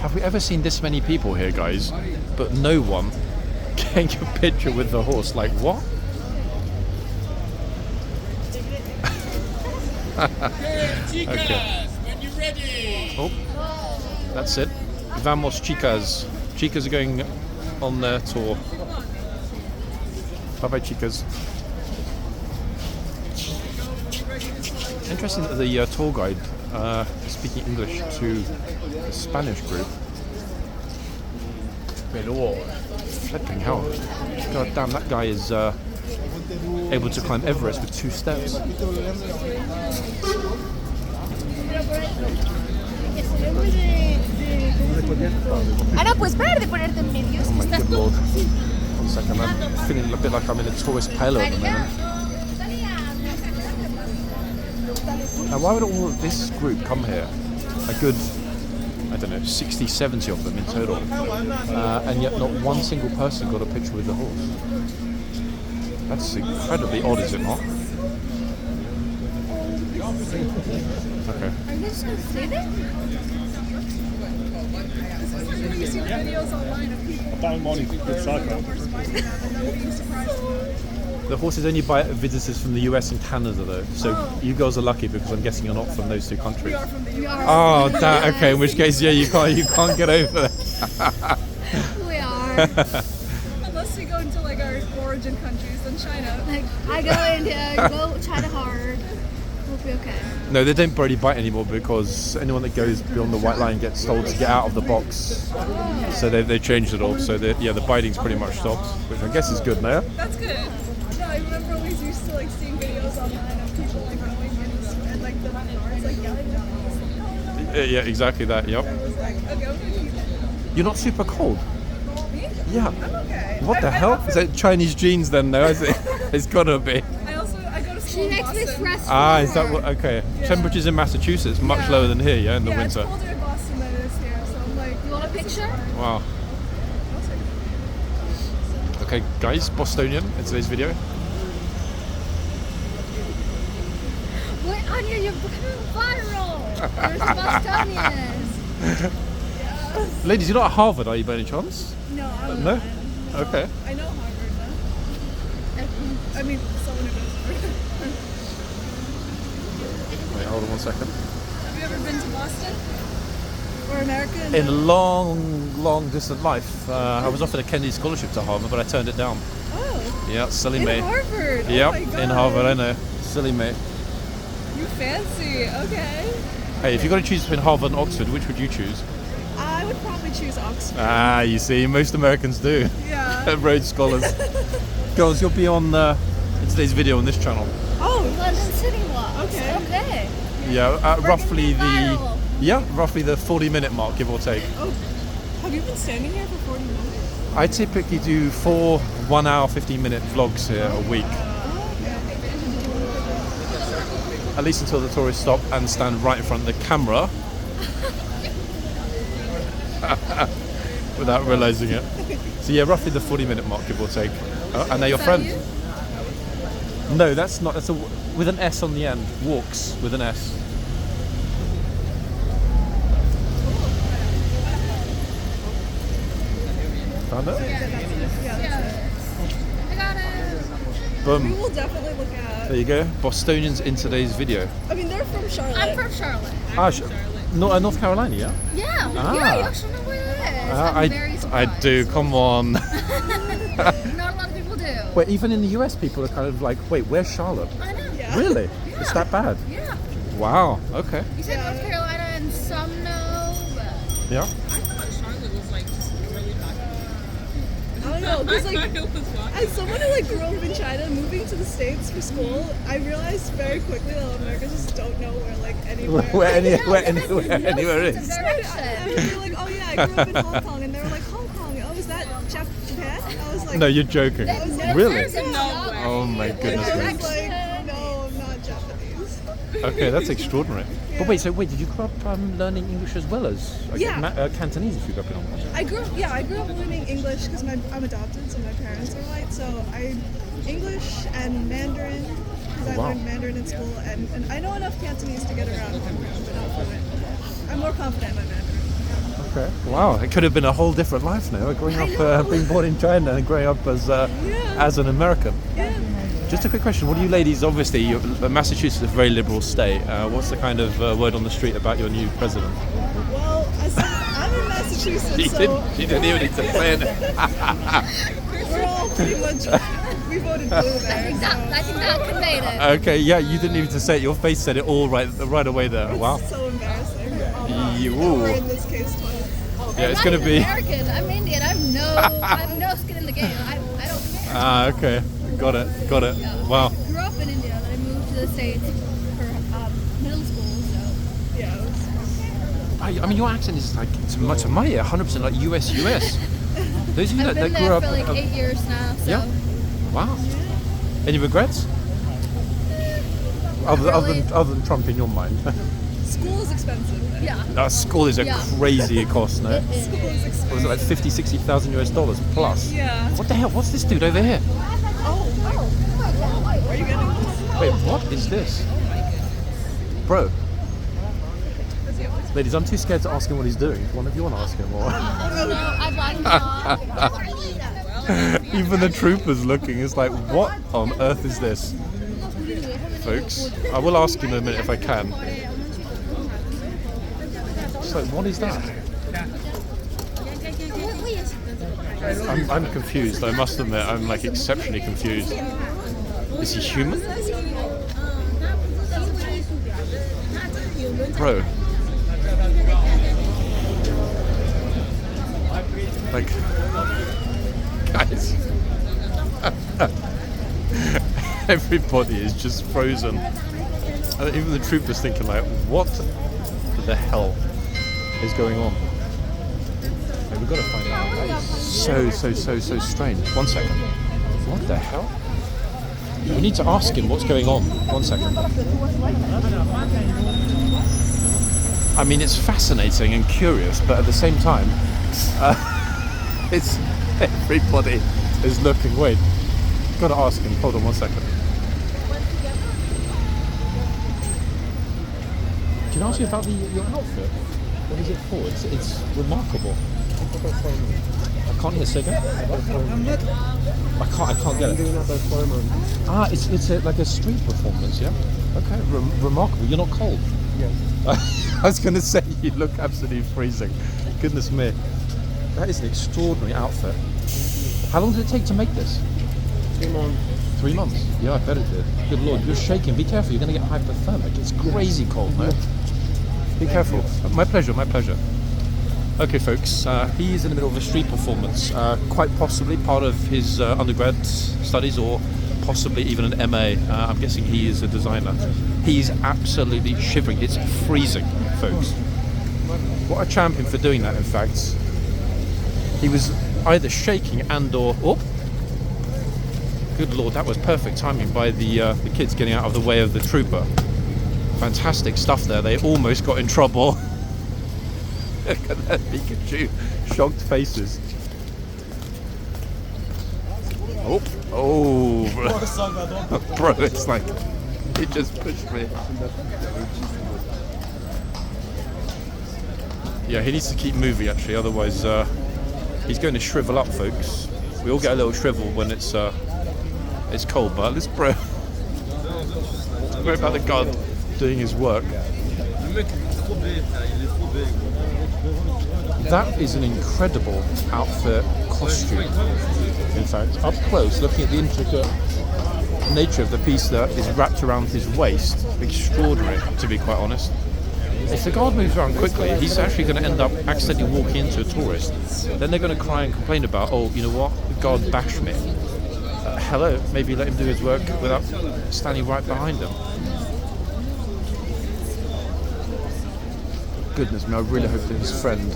Have we ever seen this many people here, guys, but no one getting a picture with the horse? Like, what? Okay. When you're ready. Oh, that's it. Vamos, chicas. Chicas are going on their tour. Bye-bye, chicas. Interesting that the tour guide is speaking English to the Spanish group. Flipping hell. God damn, that guy is able to climb Everest with 2 steps. Ahora puedes parar de ponerte en medio. Oh my good lord. 1 second, I'm feeling a bit like I'm in a tourist payload at the moment. Now, why would all of this group come here? A good, I don't know, 60, 70 of them in total. And yet not one single person got a picture with the horse. That's incredibly odd, is it not? Okay. Are you just going to stay there? You see the videos online of people Don't want to good cycle. The horses only bite visitors from the US and Canada, though. So you girls are lucky because I'm guessing you're not from those two countries. Oh, damn. Okay, in which case, yeah, you can't get over it. We are. Unless we go into like our origin countries, then China. Like, I go India, you go China hard. We'll be okay. No, they don't Brody bite anymore because anyone that goes beyond the white line gets told to get out of the box. So they changed it all. So the biting's pretty much stopped, which I guess is good now. That's good. No, I remember always used to like seeing videos online of people like going and like the guards like yelling at them. Yeah, exactly that. Yep. I was like, okay, I'm gonna keep it. You're not super cold. Me? Yeah. I'm okay. What the hell? Is that Chinese genes then? No, is it? It's gotta be. I go to school She in makes this Boston. restaurant. Is that what? Okay. Yeah. Temperatures in Massachusetts much lower than here, yeah, in the Yeah, winter. it's colder in Boston than it is here, so I'm like, You want a picture? Wow. I'll take it. Okay, guys, Bostonian in today's video. Wait, Anya, you're becoming viral. There's Bostonians. Ladies, you're not at Harvard, are you, by any chance? No, I'm No? not. Okay. I know Harvard though. I mean, someone who goes to Harvard. Wait, hold on 1 second. Have you ever been to Boston? Or America? In a long distant life, I was offered a Kennedy scholarship to Harvard, but I turned it down. Oh, Yeah, silly in me. Harvard. Yep, Oh my God. in Harvard, I know. Silly me. You fancy. Okay. Hey, if you've got to choose between Harvard and Oxford, which would you choose? I would probably choose Oxford. Ah, you see, most Americans do. Yeah. Rhodes scholars. Girls, you'll be on in today's video on this channel. Oh, London City Walk. Okay. Okay. Yeah, roughly viral. roughly the 40-minute mark, give or take. oh. Have you been standing here for 40 minutes? I typically do 4 1-hour, 15-minute vlogs here a week. At least until the tourists stop and stand right in front of the camera. Without realising it. So yeah, roughly the 40-minute mark, give or take. And they're your friends. No, that's not. That's with an S on the end. Walks with an S. Found it? I got it. We Boom. will definitely look at. There you go. Bostonians in today's video. I mean, they're from Charlotte. I'm from Charlotte. North Carolina, yeah? Yeah. Ah. Yeah, you actually know where that is. I'm very I surprised. do. Come on. Not a lot of people do. Wait, even in the US, people are kind of like, wait, where's Charlotte? I know. Yeah. Really? Yeah. It's that bad? Yeah. Wow. Okay. You said North Carolina and some know, but Yeah. I don't know, because like, as someone who like grew up in China, moving to the States for school, I realized very quickly that Americans just don't know where like anywhere. Anywhere it's is. a I would direction. be like, oh yeah, I grew up in Hong Kong, and they were like, Hong Kong, oh is that Japan? I was like, No, you're joking. No, Really? there's a lot. Oh my goodness I gracious. was like, no, I'm not Japanese. Okay, that's extraordinary. But wait, did you grow up learning English as well as Yeah. Cantonese if you grew up in Hong Kong? I grew up learning English because I'm adopted, so my parents are white. So English and Mandarin because I Wow. learned Mandarin in school, and I know enough Cantonese to get around, but not fluent. I'm more confident in my Mandarin. Okay. Wow, it could have been a whole different life now. Growing up, being born in China and growing up as an American. Yeah. Just a quick question. What do you ladies, obviously, Massachusetts is a very liberal state. What's the kind of word on the street about your new president? Well, I'm in Massachusetts, She so didn't even need to say it. we're all pretty much we voted blue there. I think that conveyed it. Okay, yeah, you didn't even need to say it. Your face said it all right away there. Wow. It's so embarrassing. Ooh. Or in this case, twice. Yeah, it's I'm going to not be... American. I'm Indian. I have no skin in the game. I don't care. Ah, okay. Got it. Wow. I grew up in India, then I moved to the States for middle school, so Yeah. I mean, your accent is like, to my ear, 100% like US. Those of you I've that been grew there up. for like 8 years now. So. Yeah. Wow. Any regrets? Other than Trump in your mind? School is expensive. Yeah. School is a Yeah. crazy cost, no? It is. School is expensive. What was it, like 50, 60,000 US dollars plus? Yeah. What the hell? What's this dude over here? Oh my god. Are you getting this? Wait, what is this? Bro. Ladies, I'm too scared to ask him what he's doing. One of you want to ask him or? No, I'd like to. Even the troopers looking, it's like, what on earth is this? Folks, I will ask him in a minute if I can. It's like, what is that? I'm confused, I must admit, I'm like exceptionally confused. Is he human? Bro. Like, guys. Everybody is just frozen. And even the troopers thinking like, what the hell is going on? Hey, we've got to find out. That is so strange. 1 second. What the hell? We need to ask him what's going on. 1 second. I mean, it's fascinating and curious, but at the same time, it's everybody is looking. Wait, got to ask him. Hold on 1 second. Can I ask you about your outfit? What is it for? It's remarkable. I can't hear Sega. I can't get it. Ah, it's like a street performance, yeah? Okay, remarkable. You're not cold? Yes. I was going to say you look absolutely freezing. Goodness me. That is an extraordinary outfit. How long did it take to make this? 3 months. 3 months? Yeah, I bet it did. Good Lord, you're shaking. Be careful, you're going to get hypothermic. It's crazy cold, no? Be careful. My pleasure, my pleasure. Okay, folks, he's in the middle of a street performance. Quite possibly part of his undergrad studies or possibly even an MA. I'm guessing he is a designer. He's absolutely shivering. It's freezing, folks. What a champion for doing that, in fact. He was either shaking and or... Oh! Good Lord, that was perfect timing by the kids getting out of the way of the trooper. Fantastic stuff there. They almost got in trouble. Look at that Pikachu. Shocked faces. Oh, bro, it's like he just pushed me. Yeah, he needs to keep moving actually, otherwise he's going to shrivel up, folks. We all get a little shrivel when it's cold, but let's worry about the guard doing his work. That is an incredible outfit costume. In fact, up close, looking at the intricate nature of the piece that is wrapped around his waist, extraordinary, to be quite honest. If the guard moves around quickly, he's actually going to end up accidentally walking into a tourist. Then they're going to cry and complain about, oh, you know what, the guard bashed me. Hello, maybe let him do his work without standing right behind him. Goodness me, I really hope that his friend,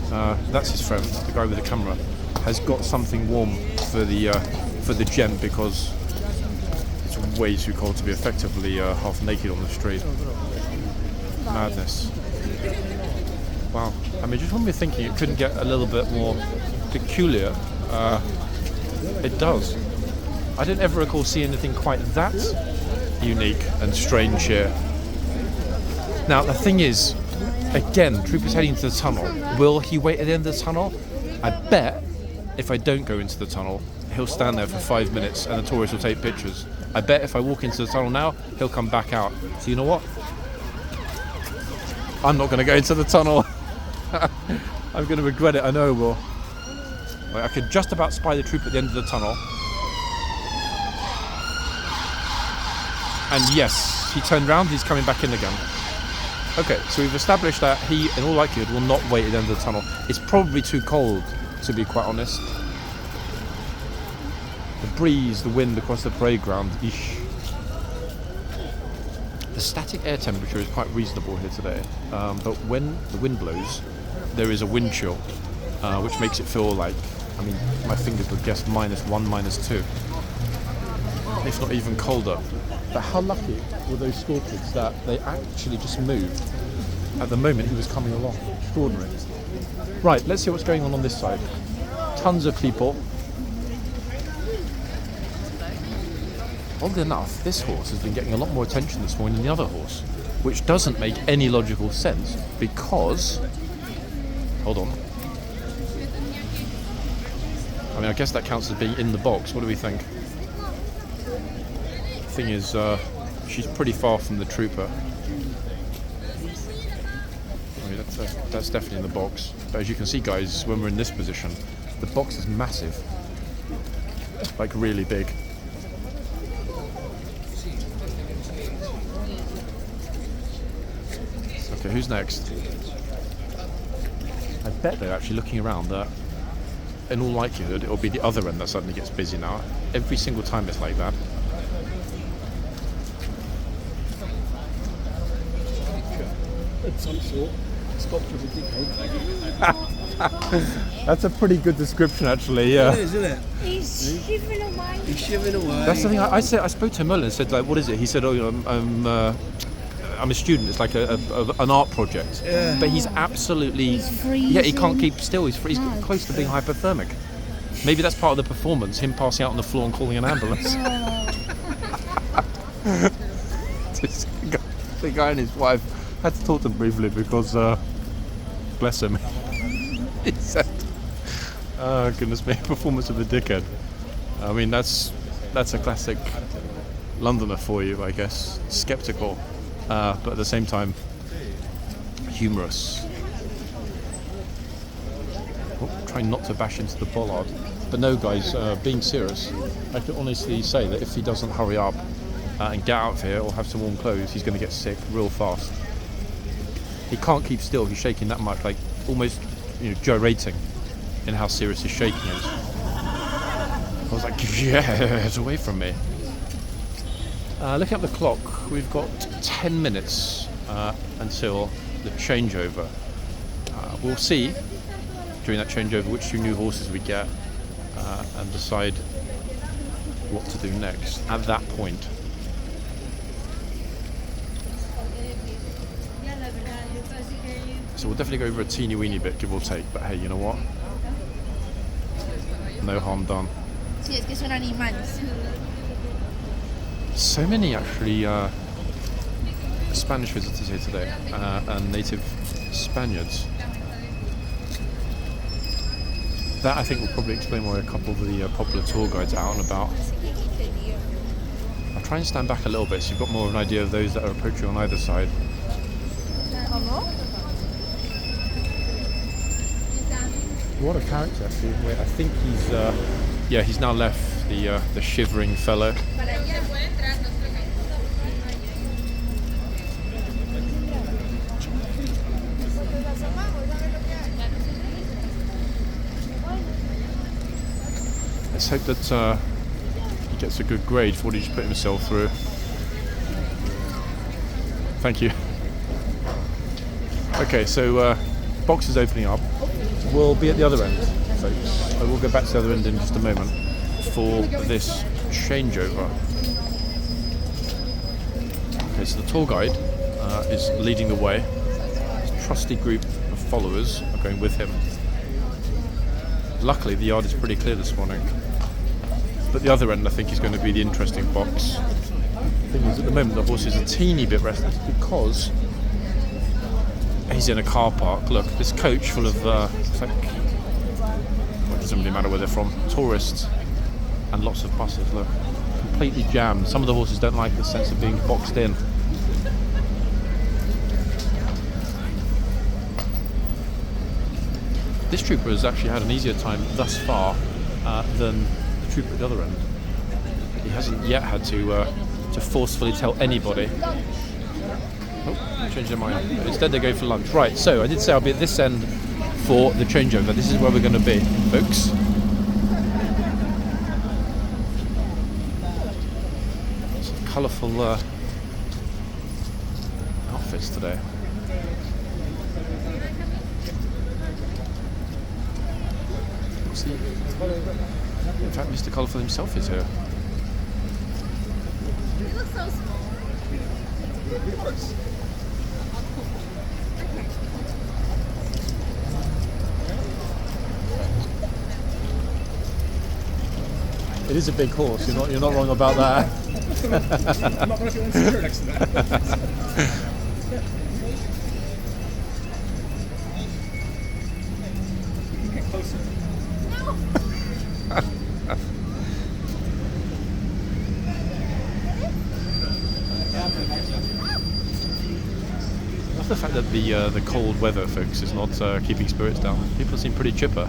that's his friend, the guy with the camera, has got something warm for the gent, because it's way too cold to be effectively half naked on the street. Madness. Wow. I mean, just when we're thinking it couldn't get a little bit more peculiar, it does. I don't ever recall seeing anything quite that unique and strange here. Now, the thing is, again, troopers heading into the tunnel. Will he wait at the end of the tunnel? I bet if I don't go into the tunnel, he'll stand there for 5 minutes and the tourists will take pictures. I bet if I walk into the tunnel now, he'll come back out. So you know what? I'm not going to go into the tunnel. I'm going to regret it, I know I will. I could just about spy the troop at the end of the tunnel. And yes, he turned round, he's coming back in again. Okay, so we've established that he, in all likelihood, will not wait at the end of the tunnel. It's probably too cold, to be quite honest. The breeze, the wind across the parade ground, eesh. The static air temperature is quite reasonable here today, but when the wind blows, there is a wind chill, which makes it feel like, I mean, my fingers would guess -1, -2. If not even colder. But how lucky were those school kids that they actually just moved at the moment he was coming along. Extraordinary. Right, let's see what's going on this side. Tons of people. Oddly enough, this horse has been getting a lot more attention this morning than the other horse, which doesn't make any logical sense because... Hold on. I mean, I guess that counts as being in the box. What do we think? Thing is, she's pretty far from the trooper. I mean, that's definitely in the box. But as you can see, guys, when we're in this position, the box is massive, like really big. Okay, who's next? I bet they're actually looking around that. In all likelihood, it'll be the other end that suddenly gets busy now. Every single time it's like that. Of some sort. Stopped with a dickhead. That's a pretty good description, actually. Yeah. It is, isn't it? He's shivering away. He's shivering away. That's the thing. I spoke to him earlier and said, like, what is it? He said, oh, I'm a student. It's like an art project. Yeah. But he's absolutely... freezing. Yeah, he can't keep still. He's close to being hypothermic. Maybe that's part of the performance, him passing out on the floor and calling an ambulance. The guy and his wife had to talk to him briefly because, bless him, he said, oh goodness me, performance of the dickhead. I mean, that's a classic Londoner for you, I guess. Skeptical, but at the same time, humorous. Oh, trying not to bash into the bollard. But no, guys, being serious, I can honestly say that if he doesn't hurry up and get out of here or have some warm clothes, he's going to get sick real fast. He can't keep still. He's shaking that much, like almost, gyrating in how serious his shaking is. I was like, get away from me. Looking at the clock, we've got 10 minutes until the changeover. We'll see during that changeover which 2 new horses we get and decide what to do next at that point. So we'll definitely go over a teeny weeny bit, give or take, but hey, you know what? No harm done. Sí, es que son animales. So many actually Spanish visitors here today and native Spaniards. That I think will probably explain why a couple of the popular tour guides are out and about. I'll try and stand back a little bit so you've got more of an idea of those that are approaching on either side. What a character, actually. Wait, I think he's now left the shivering fellow. Let's hope that he gets a good grade for what he just put himself through. Thank you. Okay, so box is opening up. We'll be at the other end, folks. I will go back to the other end in just a moment for this changeover. Okay, so the tour guide is leading the way. His trusty group of followers are going with him. Luckily, the yard is pretty clear this morning. But the other end, I think, is going to be the interesting box. The thing is, at the moment, the horse is a teeny bit restless because he's in a car park. Look, this coach full of, it's like, well, it doesn't really matter where they're from, tourists and lots of buses, look, completely jammed. Some of the horses don't like the sense of being boxed in. This trooper has actually had an easier time thus far than the trooper at the other end. He hasn't yet had to forcefully tell anybody. Oh, changed their mind. Instead they go for lunch. Right, so I did say I'll be at this end for the changeover. This is where we're going to be, folks. Some colourful outfits today. See? In fact, Mr. Colourful himself is here. You look so small. It is a big horse. You're not wrong about that. I'm not going to sit next to that. Get closer. I love the fact that the cold weather, folks, is not keeping spirits down. People seem pretty chipper,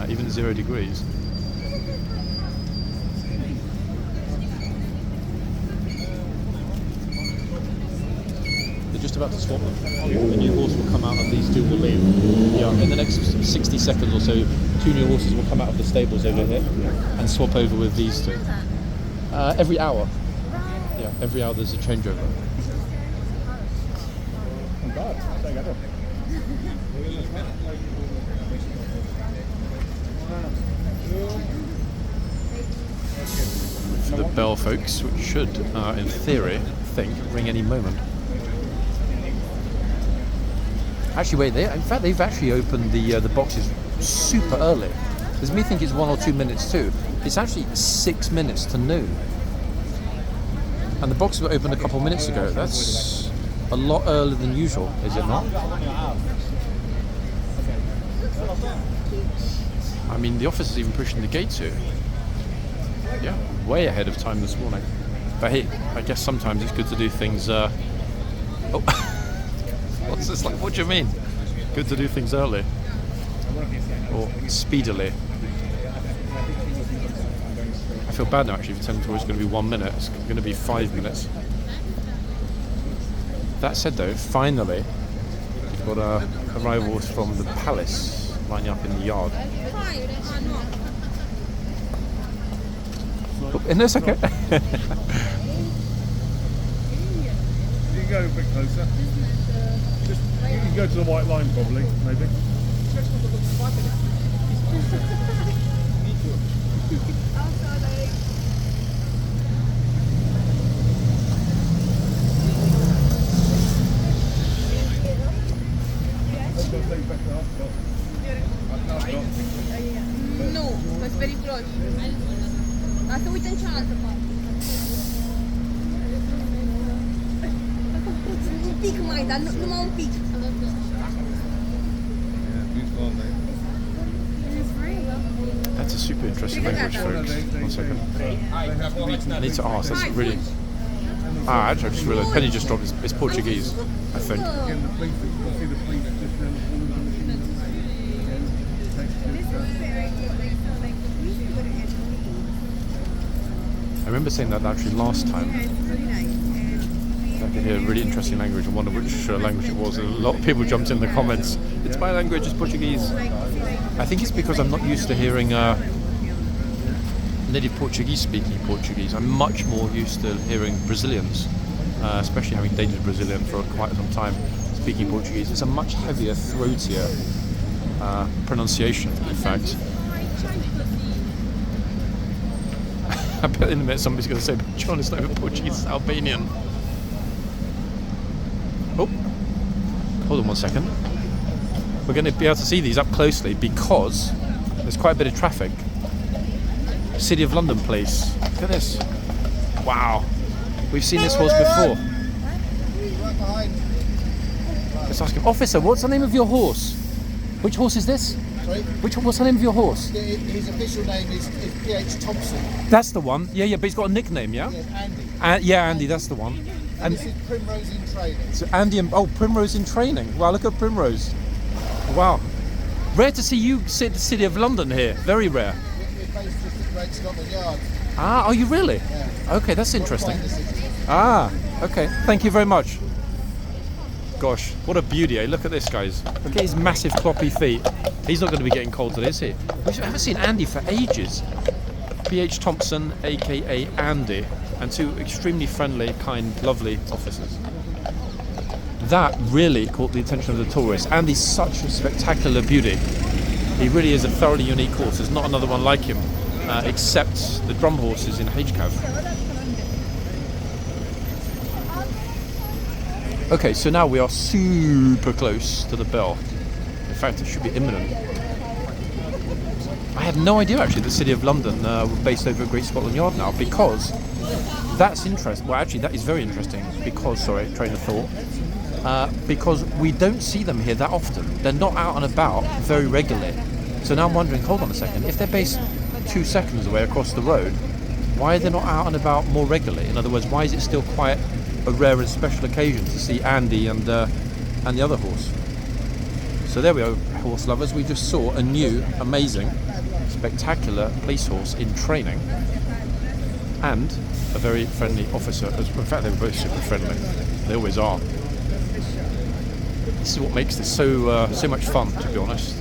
even at 0 degrees. They're just about to swap them. The new horse will come out and these two will leave. Yeah, in the next 60 seconds or so, 2 new horses will come out of the stables over here and swap over with these two. Every hour. Yeah, every hour there's a changeover. For the bell, folks, which should, in theory, ring any moment. Actually, wait, in fact, they've actually opened the boxes super early. Because me think it's 1 or 2 minutes too. It's actually 6 minutes to noon. And the boxes were opened a couple of minutes ago. That's a lot earlier than usual, is it not? I mean, the office is even pushing the gates here. Yeah, way ahead of time this morning. But hey, I guess sometimes it's good to do things... Oh, what's this like? What do you mean? Good to do things early. Or speedily. I feel bad now actually for telling it's going to be 1 minute. It's going to be 5 minutes. That said though, finally, we've got arrivals from the palace lining up in the yard. Oh, and it's okay. You can go a bit closer. Just, you can go to the white line probably, maybe. Nu, mă sperii proști. Lasă, uite în cealaltă parte. Un pic mai, dar numai un pic. That's a super interesting language, folks. 1 second. I need to ask, that's really... actually I just realised, Penny just dropped, it's Portuguese, I think. I remember saying that actually last time. I could hear a really interesting language and wonder which language it was. And a lot of people jumped in the comments. It's my language, it's Portuguese. I think it's because I'm not used to hearing native Portuguese speaking Portuguese. I'm much more used to hearing Brazilians, especially having dated Brazilian for quite some time, speaking Portuguese. It's a much heavier, throatier pronunciation, in fact. I bet in a minute somebody's going to say, but John, it's not even Portuguese, it's Albanian. Oh, hold on 1 second. We're going to be able to see these up closely because there's quite a bit of traffic. City of London place. Look at this. Wow. We've seen this horse before. Let's ask him. Officer, what's the name of your horse? Which horse is this? Sorry? What's the name of your horse? His official name is P.H. Thompson. That's the one. Yeah, but he's got a nickname, yeah? Yes, Andy. Yeah, Andy, that's the one. And this is Primrose in training. So Andy and Primrose in training. Wow, look at Primrose. Wow. Rare to see you sit the City of London here. Very rare. We're based just at Great Scotland Yard. Ah, are you really? Yeah. Okay, that's interesting. Quite the city. Ah, okay. Thank you very much. Gosh, what a beauty, eh? Look at this, guys. Look at his massive floppy feet. He's not going to be getting cold today, is he? We haven't seen Andy for ages. P.H. Thompson, a.k.a. Andy, and 2 extremely friendly, kind, lovely officers. That really caught the attention of the tourists. Andy's such a spectacular beauty. He really is a thoroughly unique horse. There's not another one like him, except the drum horses in HCAV. Okay, so now we are super close to the bell. In fact, it should be imminent. I had no idea actually the City of London were based over at Great Scotland Yard now, because that's interesting. Well, actually, that is very interesting because, sorry, train of thought. Because we don't see them here that often. They're not out and about very regularly. So now I'm wondering, hold on a second, if they're based 2 seconds away across the road, why are they not out and about more regularly? In other words, why is it still quite a rare and special occasion to see Andy and the other horse? So there we are, horse lovers. We just saw a new, amazing, spectacular police horse in training, and a very friendly officer. In fact, they were both super friendly. They always are. This is what makes this so much fun, to be honest.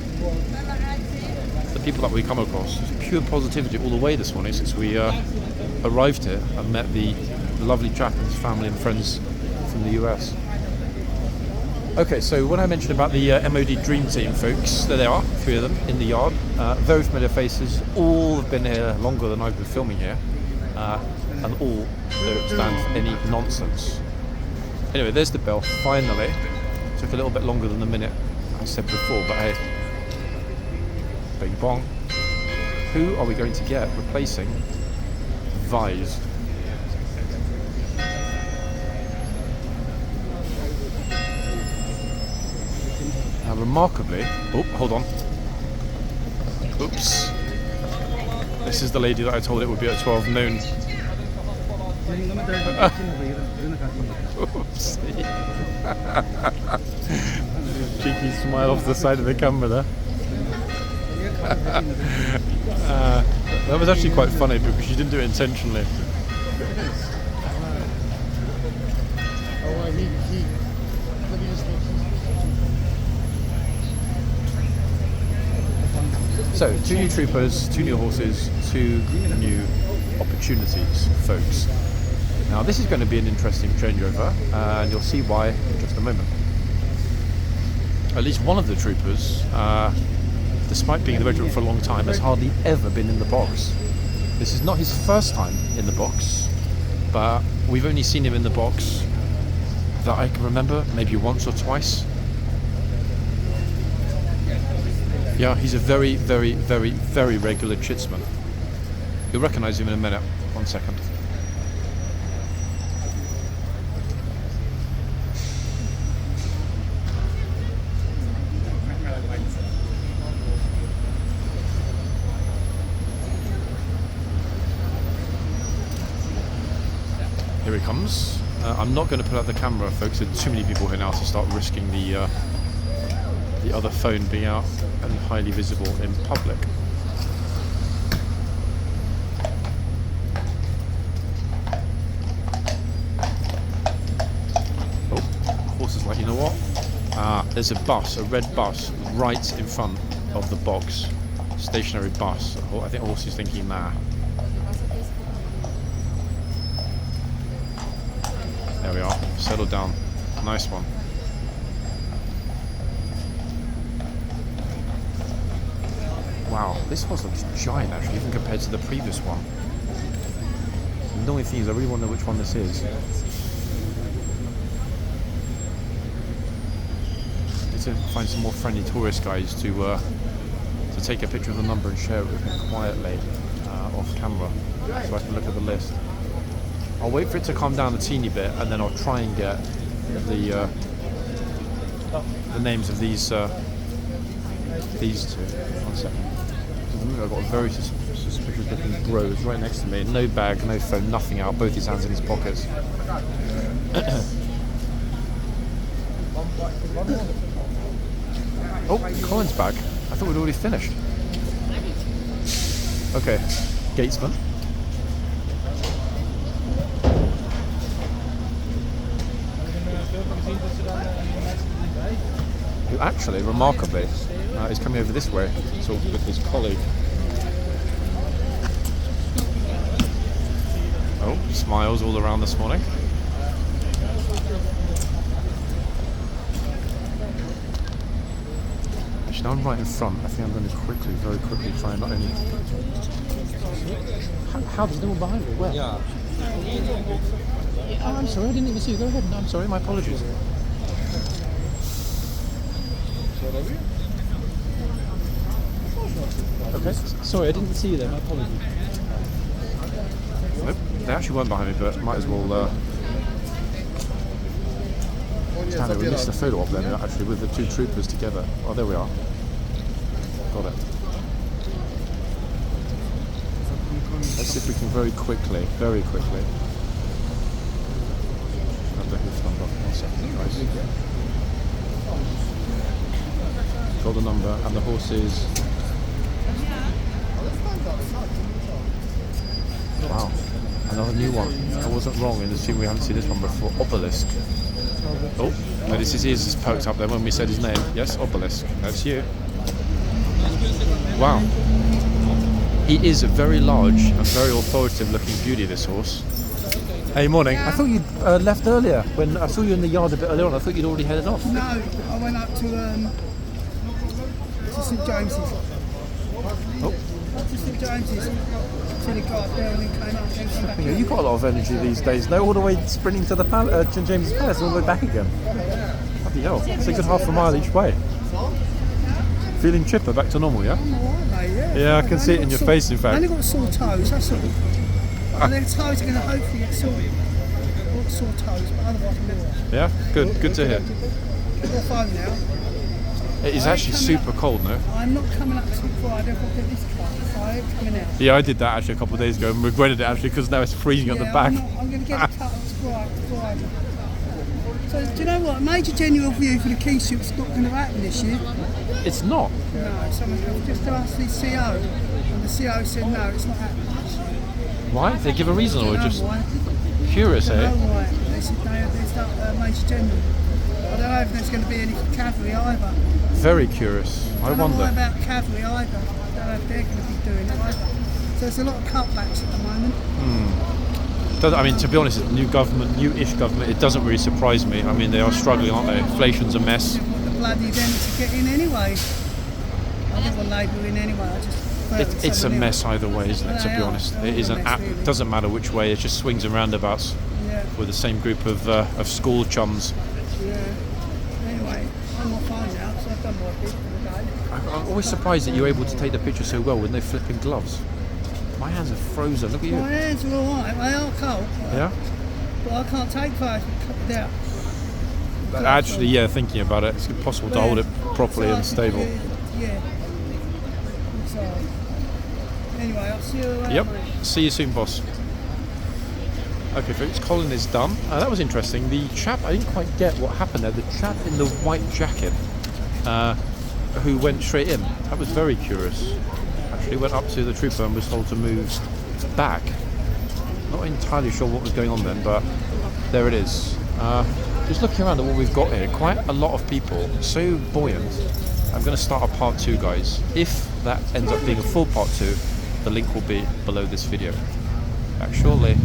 The people that we come across, pure positivity all the way this morning since we arrived here and met the lovely chap and his family and friends from the US. Okay, so when I mentioned about the MOD Dream Team folks, there they are, 3 of them in the yard. Very familiar faces, all have been here longer than I've been filming here, and all don't stand for any nonsense. Anyway, there's the bell, finally. Took a little bit longer than the minute I said before, but hey, bing bong. Who are we going to get replacing Vise? Now, remarkably, oh, hold on. Oops. This is the lady that I told it would be at 12 noon. Oopsie. Cheeky smile off the side of the camera there. That was actually quite funny because she didn't do it intentionally. So, 2 new troopers, 2 new horses, 2 new opportunities, folks. Now, this is going to be an interesting changeover, and you'll see why in just a moment. At least one of the troopers, despite being in the regiment for a long time, has hardly ever been in the box. This is not his first time in the box, but we've only seen him in the box that I can remember, maybe once or twice. Yeah, he's a very, very, very, very regular chitsman. You'll recognise him in a minute. 1 second. Here he comes. I'm not going to put out the camera, folks. There are too many people here now to start risking the other phone being out and highly visible in public. Oh, horse is like, you know what? There's a bus, a red bus, right in front of the box. Stationary bus. I think the horse is thinking, nah. There we are. Settle down. Nice one. Wow, this horse looks giant actually, even compared to the previous one. The only thing is I really want to know which one this is. I need to find some more friendly tourist guys to take a picture of the number and share it with me quietly off camera, so I can look at the list. I'll wait for it to calm down a teeny bit, and then I'll try and get the names of these two. 1 second. I've got a very suspicious looking bro. It's right next to me. No bag, no phone, nothing out. Both his hands in his pockets. Oh, Colin's back. I thought we'd already finished. Okay, Gatesman. Who actually, remarkably, is coming over this way to talk with his colleague. Oh, smiles all around this morning. Actually, I'm right in front. I think I'm going to very quickly try and not only... How does no one behind me? Where? Yeah. Oh, I'm sorry, I didn't even see you. Go ahead. No, I'm sorry, my apologies. Okay, sorry, I didn't see you there, my apologies. Nope, they actually weren't behind me, but might as well... Stand there, we missed the photo op then, actually, with the two troopers together. Oh, there we are. Got it. Let's see if we can very quickly. Grab the hoof number. 1 second, guys. Got the number, and the horse is... Wow, another new one. I wasn't wrong in assuming we haven't seen this one before. Obelisk. Oh, notice his ears just poked up there when we said his name. Yes, Obelisk. That's you. Wow. He is a very large and very authoritative looking beauty, this horse. Hey, morning. Yeah. I thought you'd left earlier. When I saw you in the yard a bit earlier on, I thought you'd already headed off. No, I went up to St James's. Oh. Up to St James's. To the guard there and then came up and came back. Yeah, you've got a lot of energy these days. No, all the way sprinting to the St James's Palace, all the way back again. Bloody hell. It's a good half a mile each way. Feeling chipper, back to normal, yeah? I'm alright, mate, yeah. Yeah, I can see it in your face, in I fact. only got sore toes, that's all. And their toes are going to hopefully get sore. I've got sore toes, but otherwise I'm alright. Yeah, good to hear. I've got phone now. It is actually super cold, no? I'm not coming up to Friday, I've got to get this car. So I'm coming out. Yeah, I did that actually a couple of days ago and regretted it actually because now it's freezing at the back. I'm going to get it cut on Friday. So, do you know what? A major general review for the Kingsguards not going to happen this year. It's not. No, someone just asked the CO, and the CO said no, it's not happening this year. Why? They give a reason or just why. curious, I don't eh? know why. They said there's not major general. I don't know if there's going to be any cavalry either. Very curious. I don't know wonder. about cavalry either. I don't know if they're going to be doing it either. So there's a lot of cutbacks at the moment. I mean, to be honest, it's new government, new-ish government. It doesn't really surprise me. I mean, they are struggling, aren't they? Inflation's a mess. I didn't want the bloody them to get in anyway. I didn't want Labour in anyway. I just It's a mess either way, isn't it? To be honest, it is an app. It doesn't matter which way. It just swings and roundabouts with the same group of school chums. Yeah. Anyway, I'm not fine now because I've done my bit for the day. I'm always surprised that you're able to take the picture so well with no flipping gloves. My hands are frozen. Look at you. My hands are all right. They are cold. Yeah. But I can't take photos without. Actually, yeah. Thinking about it, it's impossible to hold it properly and stable. Yeah. So, anyway, I'll see you later. Yep. Mate. See you soon, boss. Okay, folks. Colin is done. That was interesting. The chap, I didn't quite get what happened there. The chap in the white jacket, who went straight in. That was very curious. Actually, went up to the trooper and was told to move back. Not entirely sure what was going on then, but there it is. Just looking around at what we've got here, quite a lot of people, so buoyant. I'm going to start a part 2, guys. If that ends up being a full part 2, the link will be below this video. Back shortly.